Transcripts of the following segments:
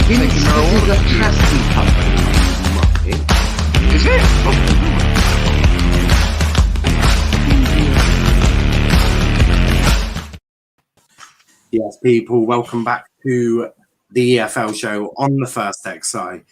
taking marijuana. It's a taxi company, right? Is it? Oh. Yes, people, welcome back to the EFL Show on the First XI.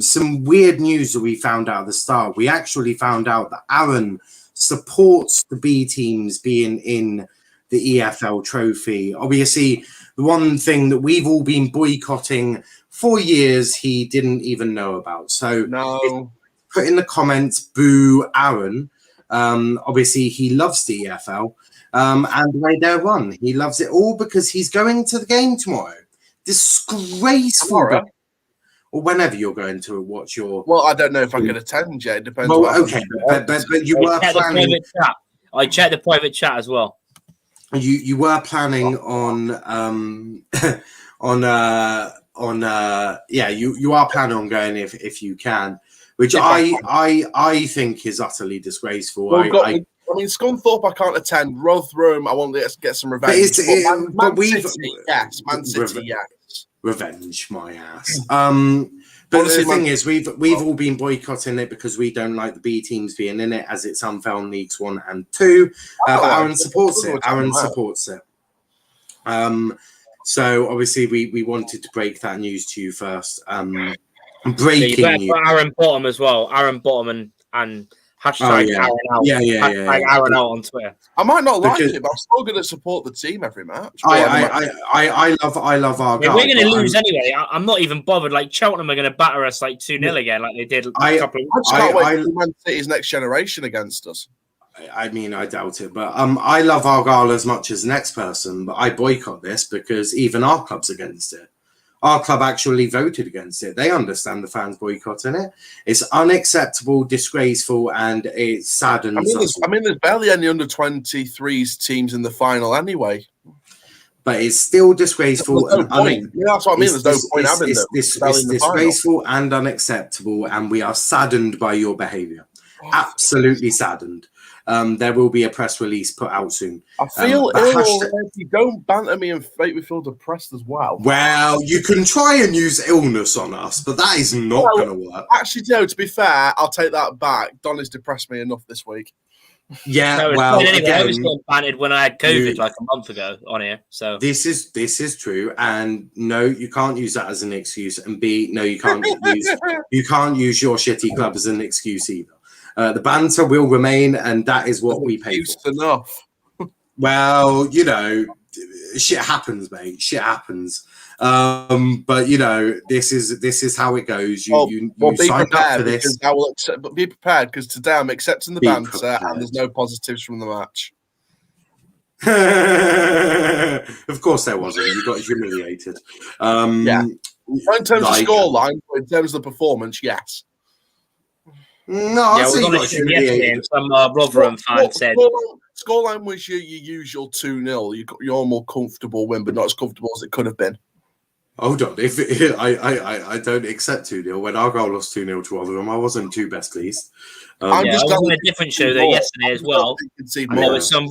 Some weird news that we found out at the start. We actually found out that Aaron supports the B teams being in the EFL trophy. Obviously, the one thing that we've all been boycotting for years, he didn't even know about. So No. Put in the comments, boo Aaron. Obviously, he loves the EFL. And the way they run, he loves it all because he's going to the game tomorrow. Disgraceful. Tomorrow? Or whenever you're going to watch your. Well, I don't know if I can attend yet. It depends. Well, okay, but you were planning. I checked the private chat as well. You were planning on you are planning on going if you can, which I think is utterly disgraceful. Well, I mean, Scunthorpe, I can't attend. Rotherham, I want to get some revenge. Man City, yes. Man City, yes. Revenge, my ass. But honestly, the thing is, we've all been boycotting it because we don't like the B teams being in it, as it's unfound Leagues 1 and 2. But Aaron supports it. So obviously, we wanted to break that news to you first. Breaking news. Aaron Bottom as well. Aaron Bottom and hashtag Aaron out. Hashtag Aaron out on Twitter. I might not like it, but I'm still going to support the team every match. I love Argyle. Yeah, we're going to lose anyway. I'm not even bothered. Like Cheltenham are going to batter us like 2-0 again, like they did a couple of weeks ago. I just can't wait for Man City's next generation against us. I mean, I doubt it, but I love Argyle as much as the next person, but I boycott this because even our club's against it. Our club actually voted against it. They understand the fans boycotting it. It's unacceptable, disgraceful, and it saddens us. I mean, there's barely any under-23s teams in the final anyway. But it's still disgraceful. That's what I mean. There's no point having them. It's disgraceful and unacceptable, and we are saddened by your behaviour. Absolutely saddened. There will be a press release put out soon. I feel ill already. Don't banter me and make me feel depressed as well. Well, you can try and use illness on us, but that is not going to work. Actually, no, to be fair, I'll take that back. Donny's depressed me enough this week. Yeah, anyway, I was getting bantered when I had COVID like a month ago on here. So this is true, and no, you can't use that as an excuse. And B, no, you can't use your shitty club as an excuse either. The banter will remain, and that is what we pay for. Enough. Well, shit happens, mate. Shit happens. But this is how it goes. You signed up for this. But be prepared because today I'm accepting the banter, and there's no positives from the match. Of course there wasn't. You got humiliated. Yeah. Not in terms of scoreline, but in terms of the performance, yes. No, yeah, we're on a stream yesterday, and some Rotherham fan said scoreline was your usual 2-0. Your more comfortable win, but not as comfortable as it could have been. Hold on, if I don't accept 2-0 when Argyle lost 2-0 to Rotherham, I wasn't too best pleased. I was on a different show there yesterday as well. And there was some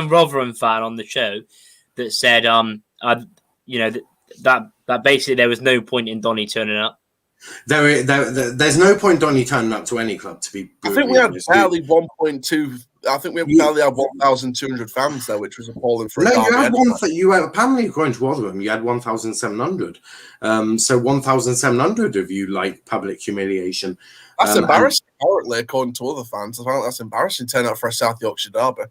Rotherham fan on the show that said, that basically there was no point in Donny turning up. There's no point Donny turning up to any club. To be, I think we had barely 1.2. I think we barely had 1,200 fans there, which was appalling for. No, you had apparently according to Rotherham, you had 1,700. So 1,700 of you like public humiliation. That's embarrassing. Apparently, according to other fans, I think that's embarrassing. Turn out for a South Yorkshire derby.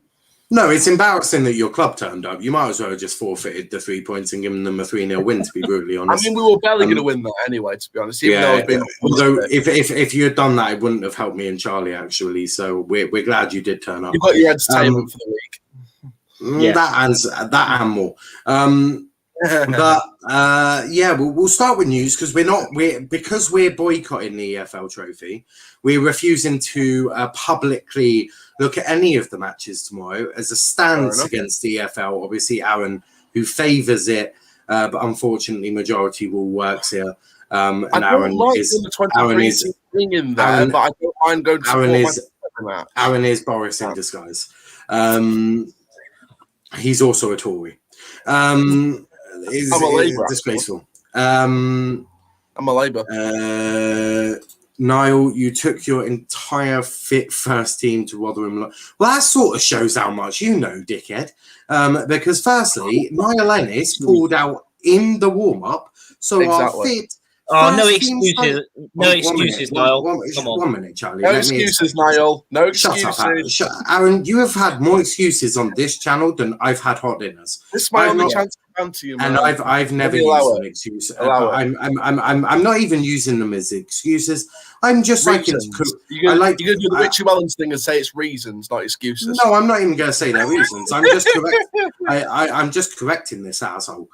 No, it's embarrassing that your club turned up. You might as well have just forfeited the 3 points and given them a 3-0 win, to be brutally honest. I mean, we were barely going to win that anyway, to be honest. Although if you had done that, it wouldn't have helped me and Charlie, actually. So we're glad you did turn up. You got your entertainment for the week. Yeah. That and more. We'll start with news because we're boycotting the EFL trophy. We're refusing to publicly look at any of the matches tomorrow as a stance against the EFL. Obviously, Aaron, who favours it, but unfortunately, majority rule works here. And Aaron is in there, but I don't mind going to Aaron is Boris in disguise. He's also a Tory. It's disgraceful. I'm a Labour. Niall, you took your entire fit first team to Rotherham. Well, that sort of shows how much you know, dickhead. Because firstly, Niall Ennis pulled out in the warm-up, so our fit. Oh, no excuses. No excuses, Niall. Come on. 1 minute, Charlie. No excuses, Niall. No excuses. Shut up, Aaron, you have had more excuses on this channel than I've had hot dinners. This is my only chance to banter you, man. And I've never used an excuse. I'm not even using them as excuses. I'm just making. You're going to do the Richie Wellens thing and say it's reasons, not excuses. No, I'm not even going to say they're reasons. I'm just I'm just correcting this asshole.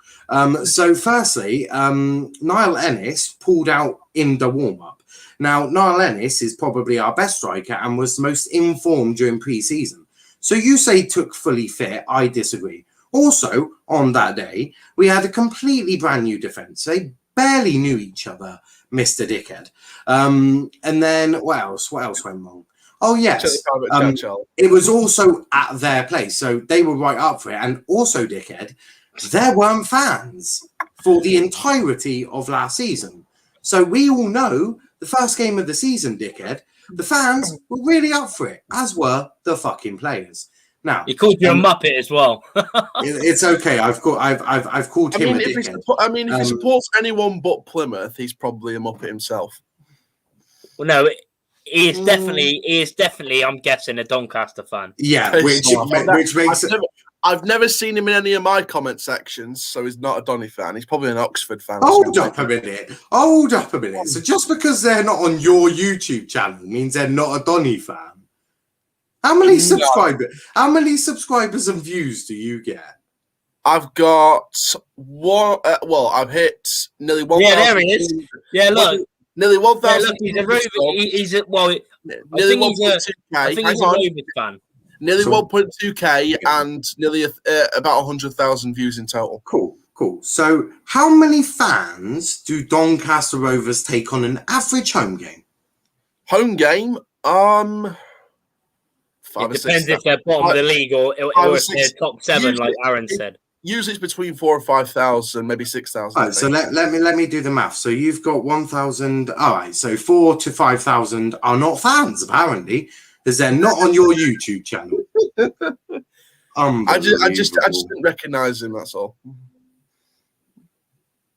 So firstly, Niall Ennis pulled out in the warm-up. Now, Niall Ennis is probably our best striker and was the most informed during pre-season. So you say took fully fit. I disagree. Also, on that day, we had a completely brand new defence. They barely knew each other, Mr. Dickhead. And then what else? What else went wrong? Oh, yes. It was also at their place. So they were right up for it. And also, Dickhead, there weren't fans for the entirety of last season. So we all know the first game of the season, Dickhead, the fans were really up for it, as were the fucking players. Now he called you a muppet as well. It's okay. I've called him a dickhead. If he supports anyone but Plymouth, he's probably a muppet himself. Well, no, he is definitely. I'm guessing a Doncaster fan. Yeah, which makes it. I've never seen him in any of my comment sections, so he's not a Donny fan. He's probably an Oxford fan. Hold up a minute. So just because they're not on your YouTube channel means they're not a Donny fan. How many subscribers? How many subscribers and views do you get? I've got one. I've hit nearly 1,000. Yeah, there he is. Yeah, look, nearly 1,000. Yeah, he's a Rovers fan. Nearly 1.2k and nearly about 100,000 views in total. Cool. So, how many fans do Doncaster Rovers take on an average home game? Home game, 5 it depends if they're bottom of the league or if they're top 7, like Aaron said. Usually it's between 4,000 and 5,000, maybe 6,000. Right, so let me do the math. So you've got 1,000. All right, so 4,000 to 5,000 are not fans apparently, because they're not on your YouTube channel. I just didn't recognise him. That's all.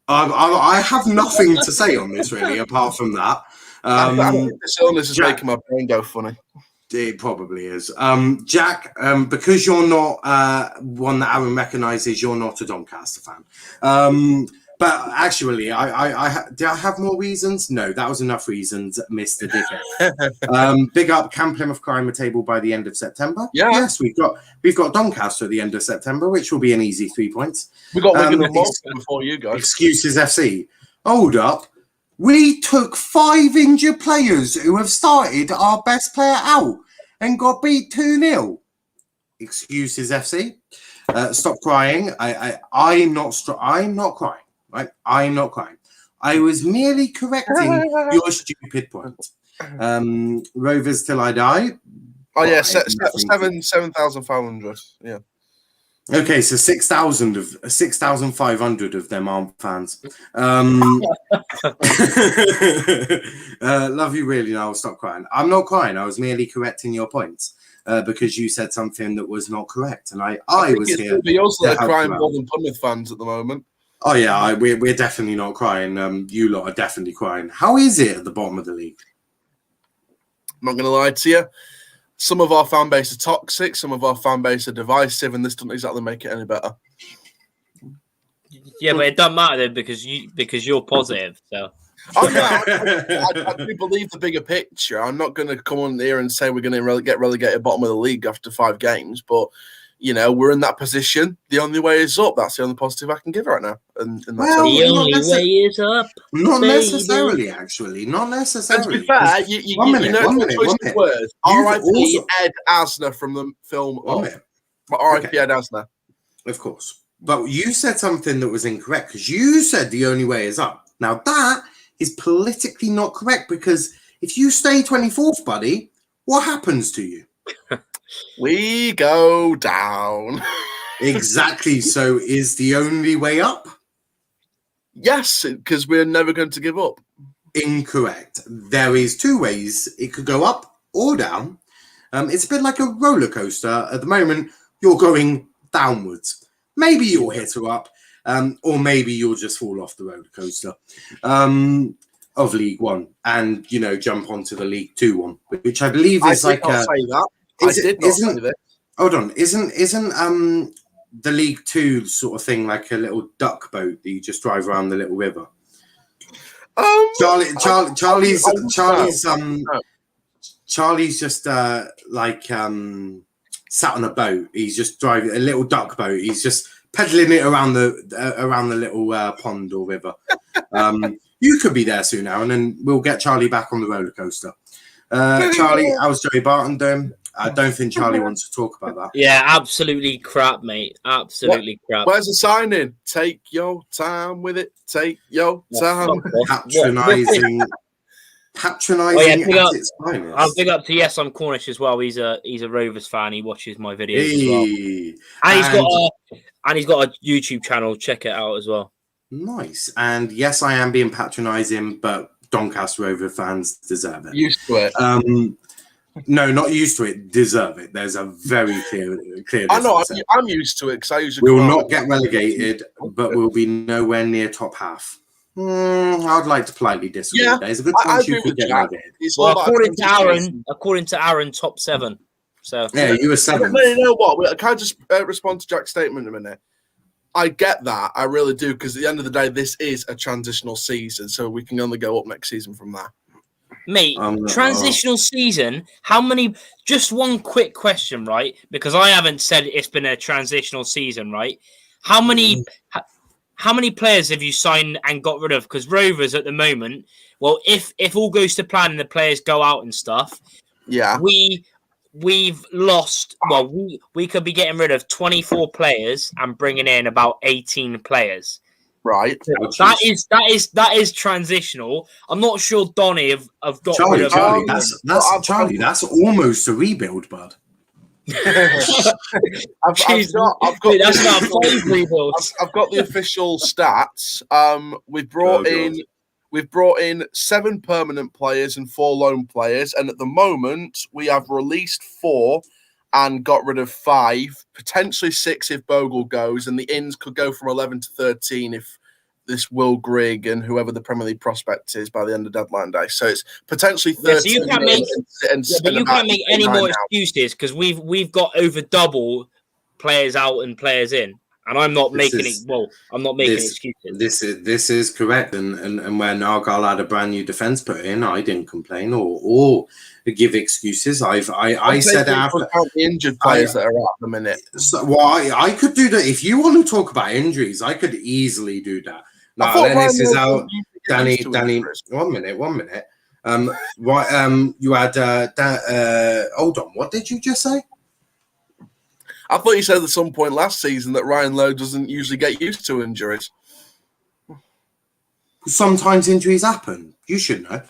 I have nothing to say on this really, apart from that. I think this illness is making my brain go funny. It probably is. Jack, because you're not one that Aaron recognises, you're not a Doncaster fan. But actually, did I have more reasons? No, that was enough reasons, Mr. Dickhead. Big up Camp Plymouth Crime table by the end of September. Yeah. Yes, we've got Doncaster at the end of September, which will be an easy 3 points. We got Wigan before you guys. Excuses FC. Hold up. We took 5 injured players who have started our best player out and got beat 2-0. Excuses FC. Stop crying. I'm not crying. Right? I'm not crying. I was merely correcting your stupid point. Rovers till I die. Oh yeah, 7,500. Yeah. Okay, so 6,500 of them aren't fans. Love you really. Now stop crying. I'm not crying. I was merely correcting your points because you said something that was not correct, and I was here. You're also crying more than Plymouth fans at the moment. Oh yeah, we're definitely not crying. You lot are definitely crying. How is it at the bottom of the league? I'm not going to lie to you. Some of our fan base are toxic. Some of our fan base are divisive, and this doesn't exactly make it any better. Yeah, but it doesn't matter then because you're positive. So. Oh yeah, I do believe the bigger picture. I'm not going to come on here and say we're going to get relegated bottom of the league after 5 games, but. You know, we're in that position. The only way is up. That's the only positive I can give right now. And the only way is up. Not necessarily, actually. Not necessarily. And to be fair, you know the words. R.I.P. Ed Asner from the film. R.I.P. Ed Asner. Of course. But you said something that was incorrect because you said the only way is up. Now, that is politically not correct because if you stay 24th, buddy, what happens to you? We go down. Exactly. So is the only way up? Yes, because we're never going to give up. Incorrect. There is 2 ways it could go up or down. It's a bit like a roller coaster. At the moment, you're going downwards. Maybe you'll hit her up, or maybe you'll just fall off the roller coaster of League One and, you know, jump onto the League Two one, which I believe is like a. Say that. I did not say that. Hold on, isn't the League Two sort of thing like a little duck boat that you just drive around the little river? Charlie's just like sat on a boat. He's just driving a little duck boat. He's just pedaling it around the little pond or river. You could be there soon, Aaron, and we'll get Charlie back on the roller coaster. Charlie, how's Joey Barton doing? I don't think Charlie wants to talk about that. Yeah, absolutely crap, mate. Absolutely crap. Where's the signing? Take your time with it. Take your time. Patronising. Oh, yeah, I'll big up to Yes, I'm Cornish as well. He's a Rovers fan. He watches my videos as well. And he's got a YouTube channel. Check it out as well. Nice. And yes, I am being patronising, but Doncaster Rover fans deserve it. Used to it. No, not used to it. Deserve it. There's a very clear. I know. I'm used to it because I usually. We will not get relegated, but we'll be nowhere near top half. I'd like to politely disagree. Yeah, there's a good chance you could get relegated. Well, according to Aaron, top 7. So yeah, you were 7. No, you know what? Can I just respond to Jack's statement in a minute? I get that. I really do, because at the end of the day, this is a transitional season, so we can only go up next season from there. Mate, transitional season, how many... Just one quick question, right? Because I haven't said it's been a transitional season, right? How many players have you signed and got rid of? Because Rovers at the moment, well, if all goes to plan and the players go out and stuff, yeah, we've lost... Well, we could be getting rid of 24 players and bringing in about 18 players. Right. That is transitional. I'm not sure Donny have got Charlie, rid of Charlie, that's almost a rebuild, bud. I've got the official stats. We've brought in 7 permanent players and 4 loan players, and at the moment we have released 4 and got rid of 5, potentially 6 if Bogle goes, and the ins could go from 11 to 13 if this Will Grigg and whoever the Premier League prospect is by the end of deadline day. So it's potentially 13. So you can't make any more excuses, because we've got over double players out and players in. And I'm not making excuses. This is correct. And when Argyle had a brand new defence put in, I didn't complain or give excuses. I said after the injured players that are at the minute. So, well, I could do that. If you want to talk about injuries, I could easily do that. Now, Lennis is out. Danny. 1 minute. You had hold on. What did you just say? I thought you said at some point last season that Ryan Lowe doesn't usually get used to injuries. Sometimes injuries happen. You should know.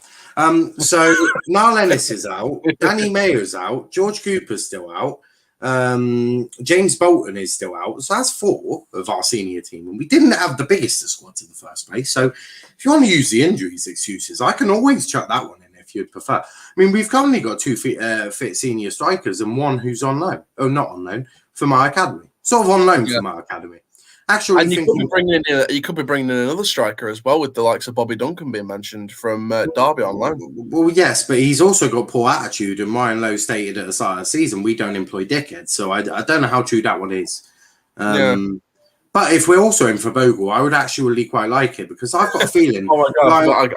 So Niall Ennis is out. Danny Mayer's out. George Cooper's still out. James Bolton is still out. So that's 4 of our senior team. And we didn't have the biggest of squads in the first place. So if you want to use the injuries excuses, I can always chuck that one in if you'd prefer. I mean, we've currently got 2 fit senior strikers and 1 who's on loan. Oh, not on loan. From our academy, sort of on loan from our academy. Actually, and you could be bringing in another striker as well, with the likes of Bobby Duncan being mentioned from Derby on loan. Well, yes, but he's also got poor attitude. And Ryan Lowe stated at the start of the season, we don't employ dickheads. So I don't know how true that one is. But if we're also in for Bogle, I would actually quite like it, because I've got a feeling. Oh my God!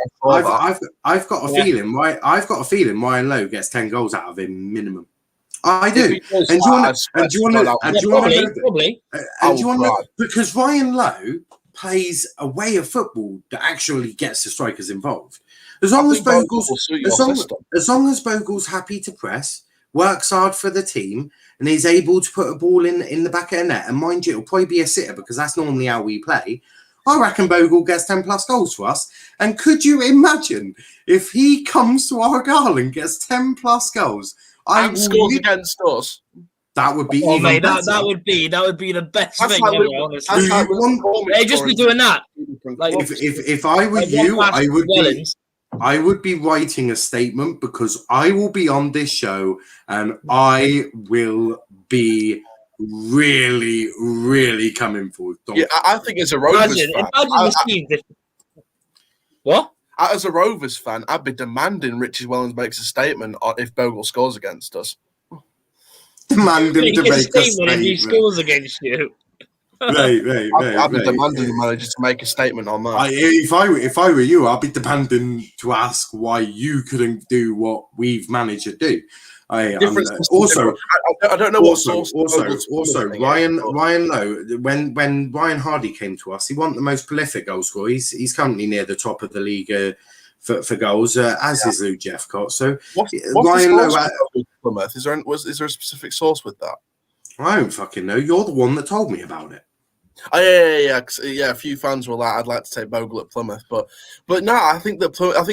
I've got a feeling. I've got a feeling Ryan Lowe gets 10 goals out of him minimum. I do. And do you want to know? Because Ryan Lowe plays a way of football that actually gets the strikers involved. As long as Bogle's happy to press, works hard for the team, and is able to put a ball in the back of the net, and mind you, it'll probably be a sitter because that's normally how we play. I reckon Bogle gets 10 plus goals for us. And could you imagine if he comes to Argyle and gets 10 plus goals? And scores against us. That would be Oh, even mate, better. that would be the best That's thing like ever, Liverpool- honestly. that's like Liverpool They'd just be doing that. Like, If I were like you, one pass I to would be. Wellens. I would be writing a statement because I will be on this show and I will be really, really coming for it. Yeah, I think as a Rovers Imagine fan, the scenes. What? as a Rovers fan, I'd be demanding Richie Wellens makes a statement if Bogle scores against us. Demand him to Make a make a statement if he statement. scores against you. Right. I'd be demanding the manager to make a statement on that. If I were you, I'd be demanding to ask why you couldn't do what we've managed to do. I don't know what source. Also, Ryan Lowe. When Ryan Hardy came to us, he wasn't the most prolific goal scorer. He's currently near the top of the league for goals, as is Lou Jeffcott. So what's Ryan the source Lowe. with Plymouth? Is there a specific source with that? I don't fucking know. You're the one that told me about it. Oh, yeah. A few fans were like, "I'd like to take Bogle at Plymouth," but no, I think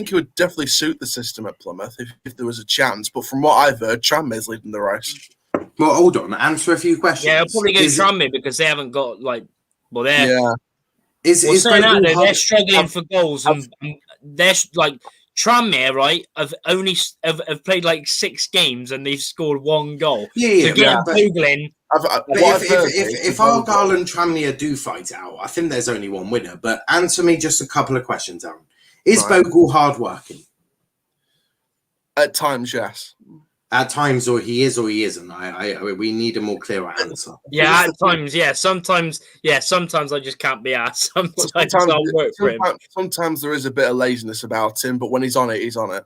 he would definitely suit the system at Plymouth if there was a chance. But from what I've heard, Tranmere's leading the race. Well, hold on. Answer a few questions. Yeah, I'll probably go Tranmere because they haven't got they're they're struggling for goals and they're like Tranmere, right? Have played like 6 games and they've scored 1 goal. If Argyle and Tranmere do fight out, I think there's only one winner. But answer me just a couple of questions, Aaron. Is Bogle hardworking? At times, yes. At times, or he is or he isn't. We need a more clearer answer. Yeah, at times, yeah. Sometimes I just can't be asked. Sometimes I'll work for him. Sometimes there is a bit of laziness about him, but when he's on it, he's on it.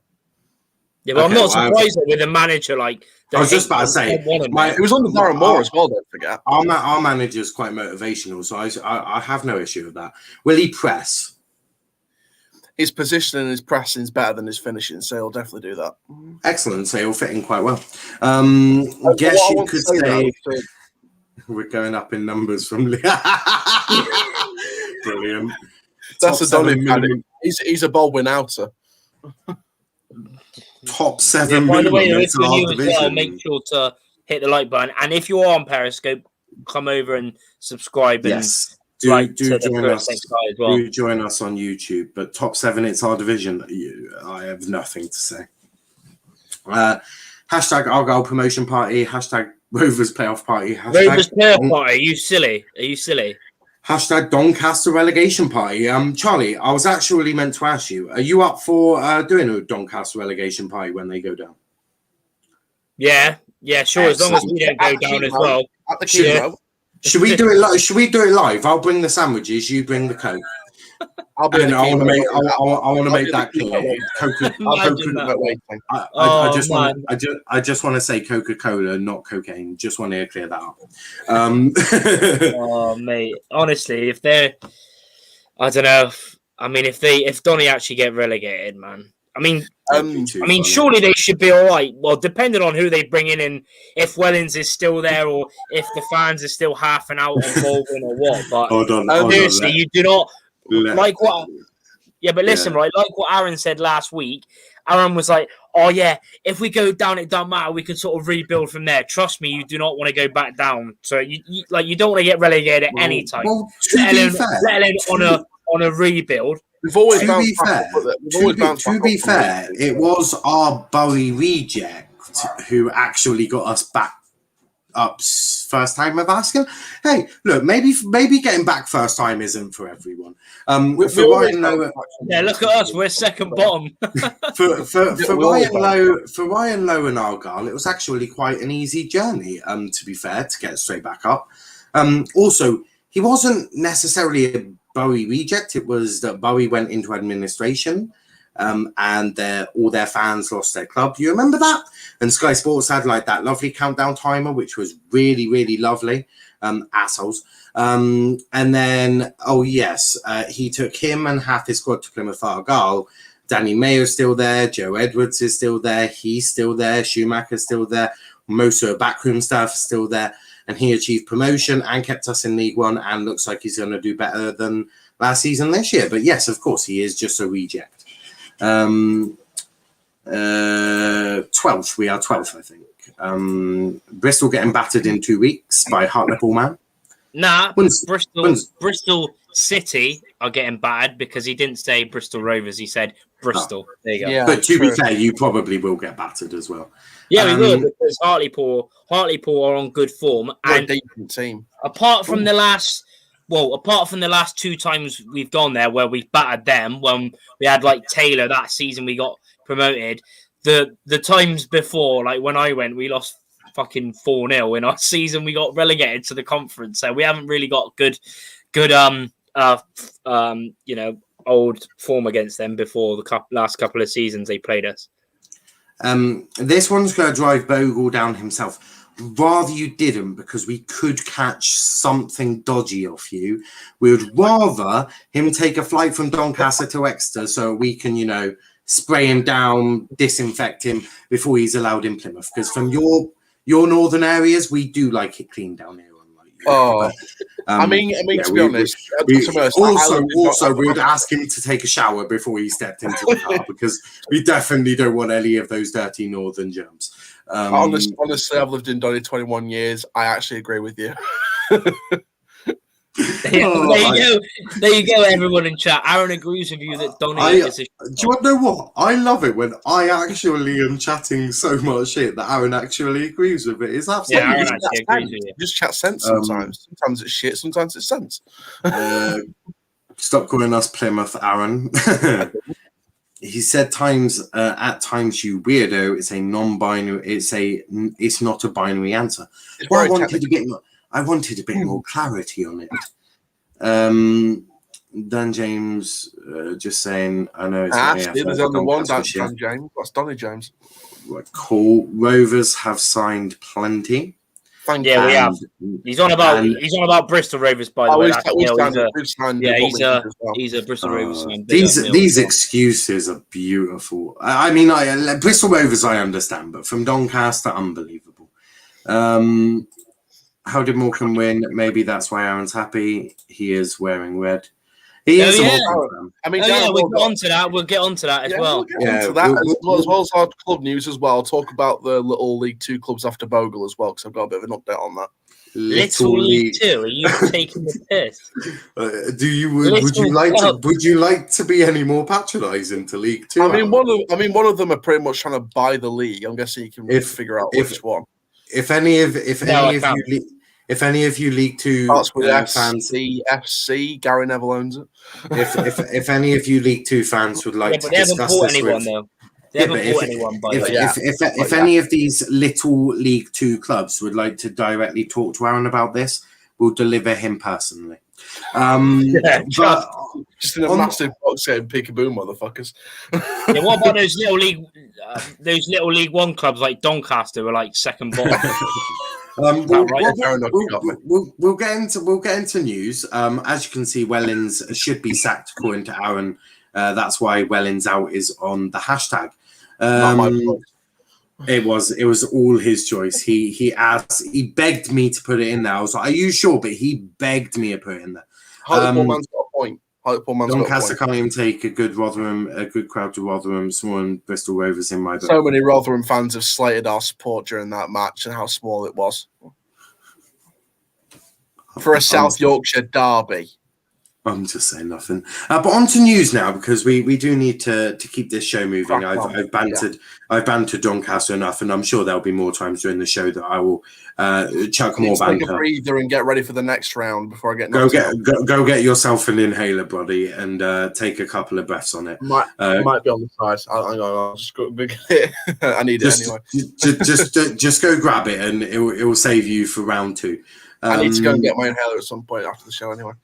Yeah, but I'm not surprised with a manager like. I was just about to say, it was under Darren Moore as well. Don't forget. Our manager's quite motivational, so I have no issue with that. Will he press? His positioning and his pressing is better than his finishing, so he'll definitely do that. Excellent, so he'll fit in quite well. Guess you could say we're going up in numbers from brilliant. That's a Donny man. He's a Baldwin outer. Top 7 by the way, if minimum you're new as well, make sure to hit the like button. And if you are on Periscope, come over and subscribe. Yes. And do join us. As well. Do join us on YouTube. But top 7, it's our division. I have nothing to say. Hashtag Argyle promotion party. Hashtag Rovers playoff party. Hashtag Rovers playoff party. Are you silly? Hashtag Doncaster relegation party. Charlie, I was actually meant to ask you, are you up for doing a Doncaster relegation party when they go down? Yeah, sure. As long as we don't go down as well. Should we do it live? Should we do it live? I'll bring the sandwiches. You bring the Coke. I want to make that clear. I just want to say Coca-Cola, not cocaine. Just want to clear that up. Oh, mate. Honestly, if they're, I don't know. If Donny actually get relegated, man. Surely they should be all right. Well, depending on who they bring in and if Wellens is still there or if the fans are still half an out on Baldwin or what. But seriously, you do not like what. Yeah, but listen, right? Like what Aaron said last week. Aaron was like, "Oh yeah, if we go down, it don't matter. We can sort of rebuild from there." Trust me, you do not want to go back down. So you don't want to get relegated at any time. Well, let alone on a rebuild. We've always to be fair, it was our Bowie reject who actually got us back up first time of asking. Hey, look, maybe getting back first time isn't for everyone. Look at us, we're second bottom. for Ryan Lowe and Argyle, it was actually quite an easy journey. To be fair, to get straight back up. Also, he wasn't necessarily a Bowie reject. It was that Bowie went into administration and all their fans lost their club. Do you remember that? And Sky Sports had like that lovely countdown timer, which was really, really lovely. Assholes. And then, he took him and half his squad to Plymouth Argyle. Danny Mayo's still there. Joe Edwards is still there. He's still there. Schumacher's still there. Most of the backroom staff is still there. And he achieved promotion and kept us in League One and looks like he's going to do better than last season this year. But yes, of course, he is just a reject. 12th. We are 12th, I think. Bristol getting battered in 2 weeks by Hartlepool Man. Nah, Bristol City are getting battered because he didn't say Bristol Rovers. He said Bristol. Oh. There you go. Yeah, but to be fair, you probably will get battered as well. Yeah, we will, because Hartlepool are on good form. And a decent team. Apart from the last 2 times we've gone there where we battered them, when we had like Taylor that season we got promoted, the times before, like when I went, we lost fucking 4-0 in our season. We got relegated to the conference, so we haven't really got good old form against them before the last couple of seasons they played us. This one's going to drive Bogle down himself. Rather you didn't, because we could catch something dodgy off you. We would rather him take a flight from Doncaster to Exeter so we can, spray him down, disinfect him before he's allowed in Plymouth. Because from your northern areas, we do like it clean down here. To be honest, also, we would ask him to take a shower before he stepped into the car because we definitely don't want any of those dirty northern germs. Honestly, I've lived in Donny 21 years. I actually agree with you. There you go, everyone in chat. Aaron agrees with you that Donny is a... Do you want to know what? I love it when I actually am chatting so much shit that Aaron actually agrees with it. It's absolutely... Yeah, Aaron actually agrees with you. Just chat sense sometimes. Sometimes it's shit, sometimes it's sense. Stop calling us Plymouth, Aaron. He said at times, you weirdo, it's a non-binary, it's not a binary answer. Well, I wanted a bit more clarity on it. Dan James just saying, I know it's there's only one Dan James. That's Donny James. Cool. Rovers have signed plenty. We have. He's on about Bristol Rovers, by the way. He's a Bristol Rovers fan. These excuses are beautiful. Bristol Rovers I understand, but from Doncaster, unbelievable. How did Morecambe win? Maybe that's why Aaron's happy. He is wearing red. We'll get onto that. We'll get onto that as well. As well as our club news as well. I'll talk about the little League 2 clubs after Bogle as well, because I've got a bit of an update on that. Little League 2? Are you taking the piss? Would you like to be any more patronising to League 2? One of them are pretty much trying to buy the league. I'm guessing you can figure out which one. If any of you League 2 fans, the FC, Gary Neville owns it. if any of you League 2 fans would like to discuss this with, if any of these little League 2 clubs would like to directly talk to Aaron about this, we'll deliver him personally. Just in a massive box saying peekaboo, motherfuckers. What about those little League 1 clubs like Doncaster who are like second bottom? We'll get into news. As you can see, Wellens should be sacked according to Aaron. That's why Wellens out is on the hashtag. It was all his choice. He begged me to put it in there. I was like, "Are you sure?" But he begged me to put it in there. Man's got a point. Doncaster can't even take a good crowd to Rotherham. Someone Bristol Rovers in my book. So many Rotherham fans have slated our support during that match and how small it was for a South Yorkshire derby. I'm just saying nothing. But on to news now, because we do need to keep this show moving. I've bantered Doncaster enough, and I'm sure there'll be more times during the show that I will chuck more banter. Take a breather and get ready for the next round before I get go get yourself an inhaler, buddy, and take a couple of breaths on it. Might be on the side. I'll just go. I need it anyway. just go grab it, and it will save you for round 2. I need to go and get my inhaler at some point after the show anyway.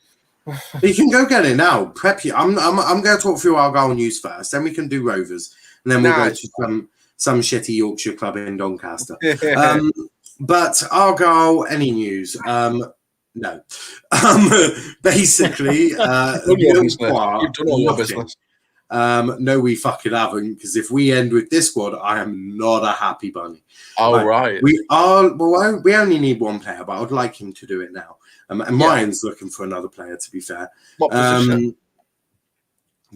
You can go get it now. Prep you. I'm going to talk through Argyle news first. Then we can do Rovers, and then we'll go to some shitty Yorkshire club in Doncaster. But Argyle, any news? No. Basically, you've done all your business. No, we fucking haven't. Because if we end with this squad, I am not a happy bunny. Right. We are. Well, we only need one player, but I'd like him to do it now. And Ryan's looking for another player, to be fair. What position?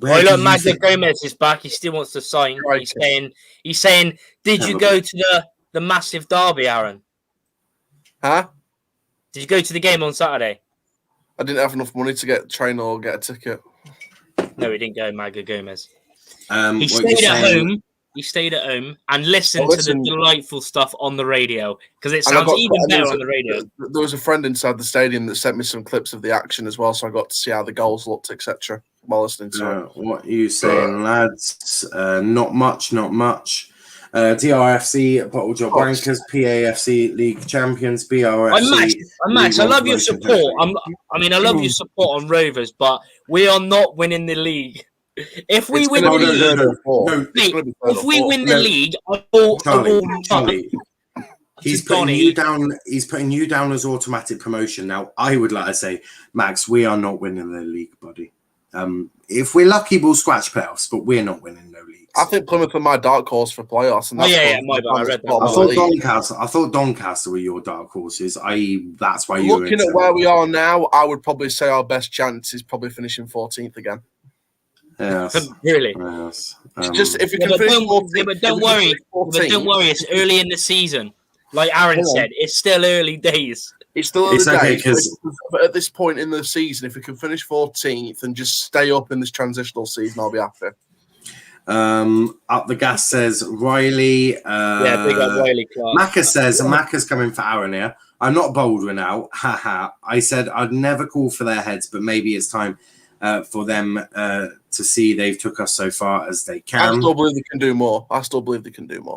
Well, look, Magda Gomez is back. He still wants to sign. Right. He's saying, did you go to the massive derby, Aaron? Huh? Did you go to the game on Saturday? I didn't have enough money to get a train or get a ticket. No, he didn't go, Magda Gomez. He stayed at home. He stayed at home and listened to the delightful stuff on the radio because it sounds even better on the radio. There was a friend inside the stadium that sent me some clips of the action as well, so I got to see how the goals looked, etc. while listening to it. What are you saying, lads? Not much. DRFC, Bottle Job Wankers, PAFC League Champions, BRFC. I'm Max. I love your support. I love your support on Rovers, but we are not winning the league. If we win the league, if we win the league, Charlie, he's putting you down as automatic promotion. Now, I would like to say, Max, we are not winning the league, buddy. If we're lucky, we'll scratch playoffs, but we're not winning no leagues. I think Plymouth are my dark horse for playoffs. And my bad. I read that. I thought Doncaster were your dark horses. That's why you. Looking at where we are now, I would probably say our best chance is probably finishing 14th again. Yes. Really? Yes. Just if you can finish 14th. But don't worry. It's early in the season. Like Aaron said, it's still early days. It's still early days. But at this point in the season, if we can finish 14th and just stay up in this transitional season, I'll be happy. Up the gas says Riley. Big up Riley Clark. Macca's coming for Aaron here. I'm not bouldering out. Haha. I said I'd never call for their heads, but maybe it's time for them to see they've took us so far as they can. I still believe they can do more.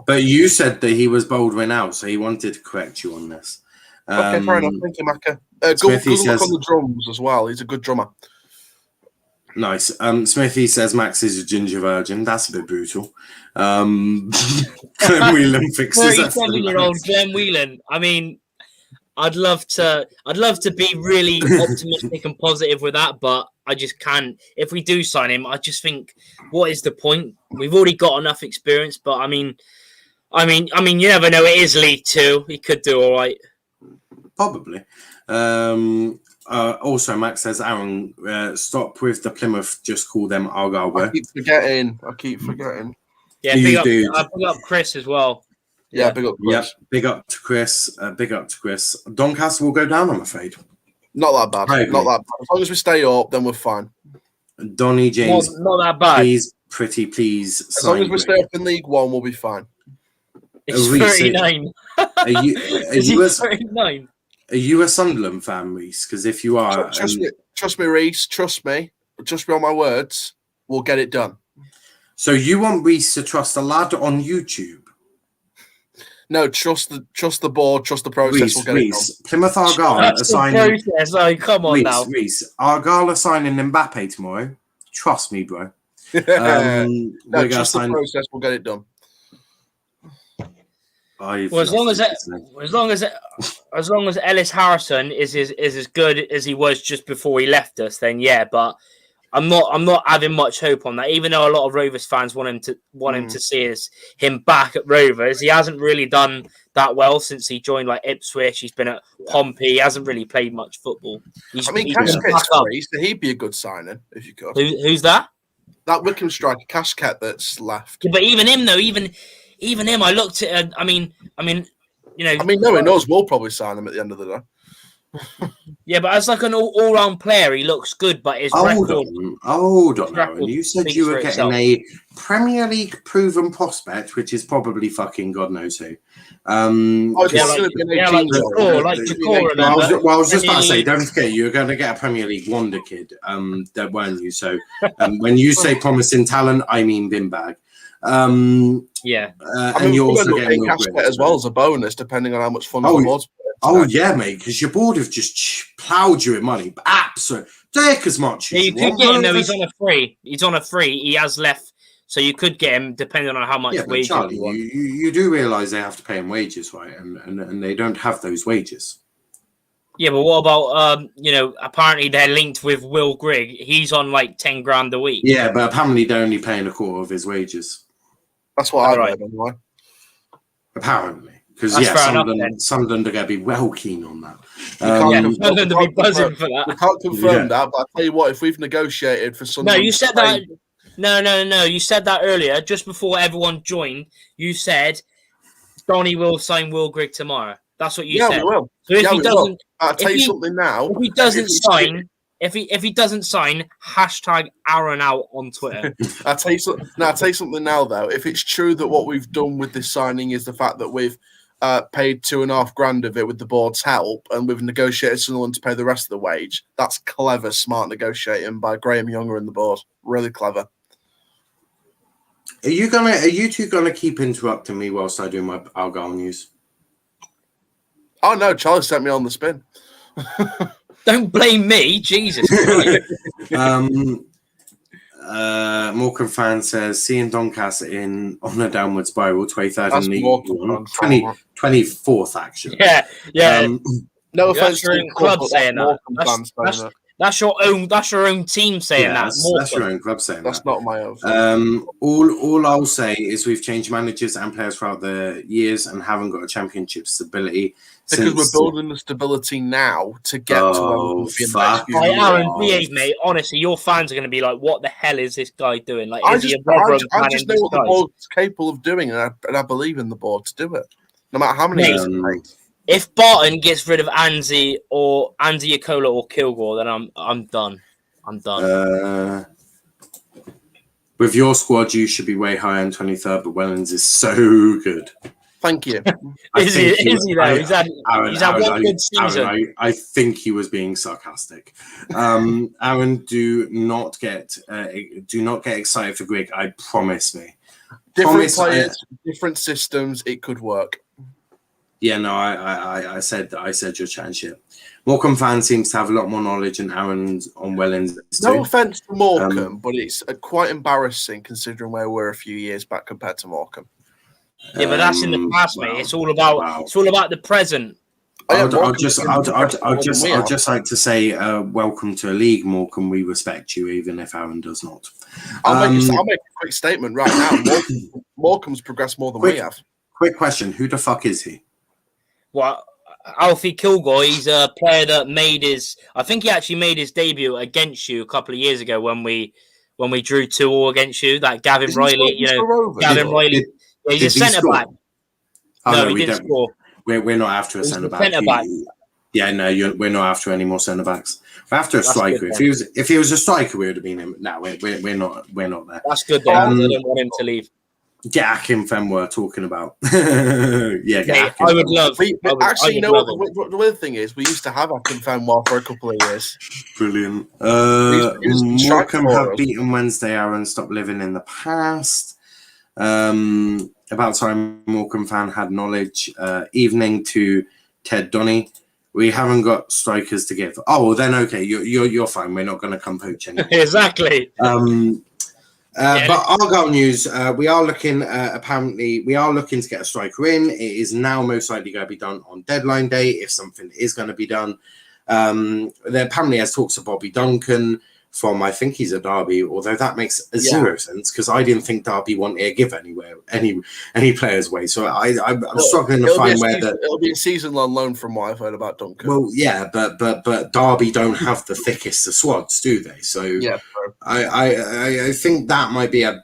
But you said that he was bouldering out, so he wanted to correct you on this. Okay, fair enough. Thank you, Macca. Good look on the drums as well. He's a good drummer. Nice. Smithy says Max is a ginger virgin. That's a bit brutal. Glenn Whelan fixes that. 37-year-old Glenn Whelan. I mean, I'd love to be really optimistic and positive with that, but I just can't. If we do sign him, I just think, what is the point? We've already got enough experience, but I mean, you never know. It is League Two. He could do all right. Probably. Also, Max says, Aaron, stop with the Plymouth. Just call them Argyle. I keep forgetting. Yeah, big up Chris as well. Yeah, big up Chris. Yeah, big up to Chris. Doncaster will go down, I'm afraid. Not that bad. Not that bad. As long as we stay up, then we're fine. Donny James. Not that bad. Please. As long as we stay up in League One, we'll be fine. It's 39. Are you 39? Are you a Sunderland fan, Reese? Because if you are... Trust me, Reese. Trust me on my words. We'll get it done. So you want Reese to trust a lad on YouTube? No, trust the board, trust the process. We'll get it done. Plymouth Argyle are signing... Come on now. Reese, Argyle are signing Mbappe tomorrow. Trust me, bro. No, trust the process. We'll get it done. As long as Ellis Harrison is as good as he was just before he left us, then yeah. But I'm not having much hope on that. Even though a lot of Rovers fans want him to see him back at Rovers, he hasn't really done that well since he joined like Ipswich. He's been at Pompey. He hasn't really played much football. Cashket's free, so he'd be a good signing if you could. Who's that? That Wickham striker, Cashket, that's left. Yeah, but even him though, even him, I looked at. I mean, knowing us, we'll probably sign him at the end of the day. Yeah, but as like an all-round player, he looks good. But his record. Hold on, Aaron. You said you were getting a Premier League proven prospect, which is probably fucking God knows who. I was just about to say, don't forget, you're going to get a Premier League wonder kid, weren't you? So when you say promising talent, I mean bin bag. And you're also getting Cashket as well as a bonus, depending on how much fun the board's playing. Oh yeah, mate, because your board have just ploughed you with money. Absolutely, take as much. You could get him though. He's on a free. He has left, so you could get him depending on how much wages. Charlie, you do realise they have to pay him wages, right? And they don't have those wages. Yeah, but what about apparently they're linked with Will Grigg. He's on like 10 grand a week. Yeah, but apparently they're only paying a quarter of his wages. That's what I read anyway. Apparently. Because Sunderland are going to be well keen on that. Sunderland will be buzzing for that. We can't confirm that, but I'll tell you what, if we've negotiated for Sunderland... No, you said that... No. You said that earlier, just before everyone joined. You said Donny will sign Will Grigg tomorrow. That's what you Yeah, said. we will. So if Yeah, he we doesn't, will. I'll tell if you he, something now. if he doesn't sign, if he doesn't sign, hashtag Aaron out on Twitter. I'll tell you something now, though. If it's true that what we've done with this signing is the fact that we've paid $2,500 of it with the board's help, and we've negotiated someone to pay the rest of the wage, that's clever, smart negotiating by Graham Younger and the board. Really clever. Are you two gonna keep interrupting me whilst I do my Argyle news? Oh no, Charlie sent me on the spin. Don't blame me, Jesus Christ. Morecambe fan says, seeing Doncaster on a downward spiral, 23rd That's in League Morecambe 1, fan. 24th actually. Yeah. No That's offense your to own the club but saying that. Morecambe fans saying that. That's your own team saying that. That's your own club saying That's that. not my own. All I'll say is we've changed managers and players throughout the years and haven't got a championship stability. Because we're building the stability now to get to where we can be in the next few years. Aaron, behave, mate. Honestly, your fans are going to be like, "What the hell is this guy doing?" Like, I is he just a Rotherham know fan what in the disguise? board's capable of doing, and I believe in the board to do it, no matter how many years it takes. If Barton gets rid of Andy Akola or Kilgore, then I'm done. I'm done. With your squad, you should be way higher in 23rd, but Wellens is so good. Thank you. Is he though? He's had one good season. Aaron, I think he was being sarcastic. Aaron, do not get excited for Grigg. I promise me. Different players, different systems. It could work. Yeah, no, I said you're chatting shit. Morecambe fan seems to have a lot more knowledge than Aaron's on Wellens. No offense to Morecambe, but it's quite embarrassing considering where we were a few years back compared to Morecambe. Yeah, but that's in the past, mate. It's all about the present. I'll just like to say, welcome to a league, Morecambe. We respect you, even if Aaron does not. I'll make a quick statement right now. Morecambe's progressed more than we have. Quick question: who the fuck is he? Well, Alfie Kilgore, he's a player that I think he actually made his debut against you a couple of years ago when we drew 2-2 against you. That Gavin Riley, Riley. Yeah, he's a centre back. Oh, no, he didn't score. We're not after a centre back. Yeah, no, we're not after any more centre backs. We're after a striker. Good, if he was a striker, we would have been him. No, we're not there. That's good. Then. I don't want him to leave. Get Akin Fen we're talking about. I would love. Actually, you know what the weird thing is? We used to have Akin Fen for a couple of years. Brilliant. Morecambe have beaten Wednesday, Aaron. Stop living in the past. About time Morecambe fan had knowledge. Evening to Ted Donny. We haven't got strikers to give. Oh, well, then okay, you're fine. We're not going to come poach anymore. Exactly. But Argyle news, we are looking apparently we are looking to get a striker in. It is now most likely going to be done on deadline day if something is going to be done. There apparently has talks of Bobby Duncan from, I think he's a Derby, although that makes zero sense because I didn't think Derby wanted to give any players away. So I'm struggling to find where it'll be a season-long loan from what I've heard about Duncan. Well, yeah, but Derby don't have the thickest of squads, do they? So yeah, I think that might be a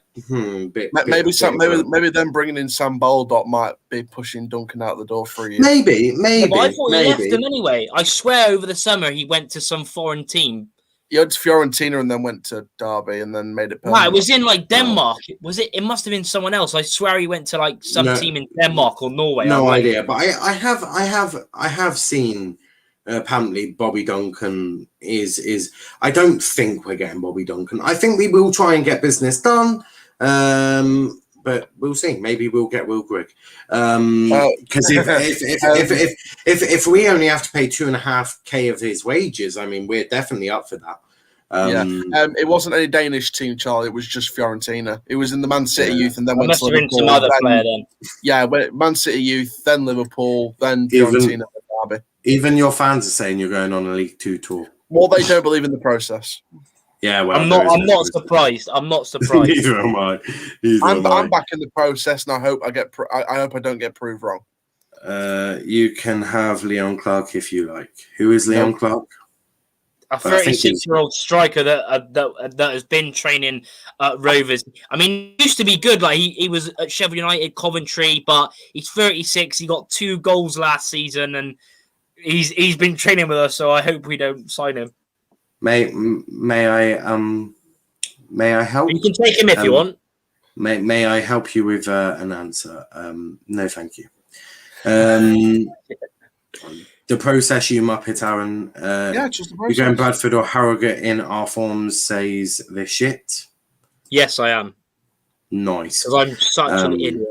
bit. Maybe them bringing in Sam Baldock might be pushing Duncan out the door for you. Maybe. Yeah, but I thought he left him anyway. I swear, over the summer he went to some foreign team. He went to Fiorentina and then went to Derby and then made it permanent. Right, it was in like Denmark. Was it? It must have been someone else. I swear he went to like some team in Denmark or Norway. No idea, but I have seen. Apparently, Bobby Duncan is. I don't think we're getting Bobby Duncan. I think we will try and get business done, but we'll see. Maybe we'll get Will Grigg. Because if we only have to pay $2.5K of his wages, I mean, we're definitely up for that. It wasn't any Danish team, Charlie. It was just Fiorentina. It was in the Man City youth, and then went to Liverpool. Must have been some other player then. Yeah, Man City youth, then Liverpool, then Fiorentina, then Derby. Even your fans are saying you're going on a League 2 tour. Well, they don't believe in the process. Yeah, well, I'm not surprised. I'm not surprised. Neither am I. I'm back in the process, and I hope I don't get proved wrong. You can have Leon Clark if you like. Who is Leon Clark? a 36-year-old striker that has been training at Rovers. I mean, he used to be good. Like he was at Sheffield United, Coventry, but he's 36. He got 2 goals last season, and he's been training with us. So I hope we don't sign him. May I help? You can take him if you want. May I help you with an answer? No, thank you. The process, you muppet, Aaron. Just the process. You're going Bradford or Harrogate in our forms says the shit. Yes, I am. Nice. Because I'm such an idiot.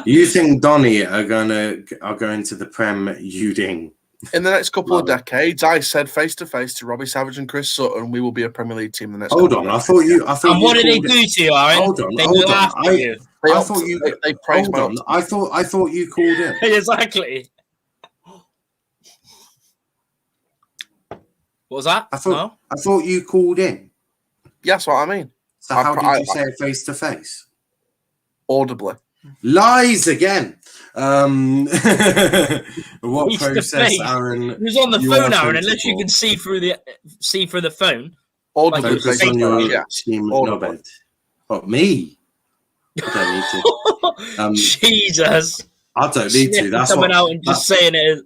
You think Donny are going to the Prem Uding? In the next couple of decades, I said face to face to Robbie Savage and Chris Sutton, we will be a Premier League team in the next. Hold on, I thought you. And what did they do to you, Aaron? Hold on, they hold on. I thought you. They praised my. I thought you called in. Exactly. What was that? I thought you called in. Yeah, that's what I mean. So how did you say it face to face? Audibly. Lies again. What Face to process, face. Aaron? Who's on the phone, Aaron? Unless you can see through the phone. Audibly. Focus on your team knobhead. What, me? I don't need to. Jesus. I don't need to. That's coming what, out and just saying it.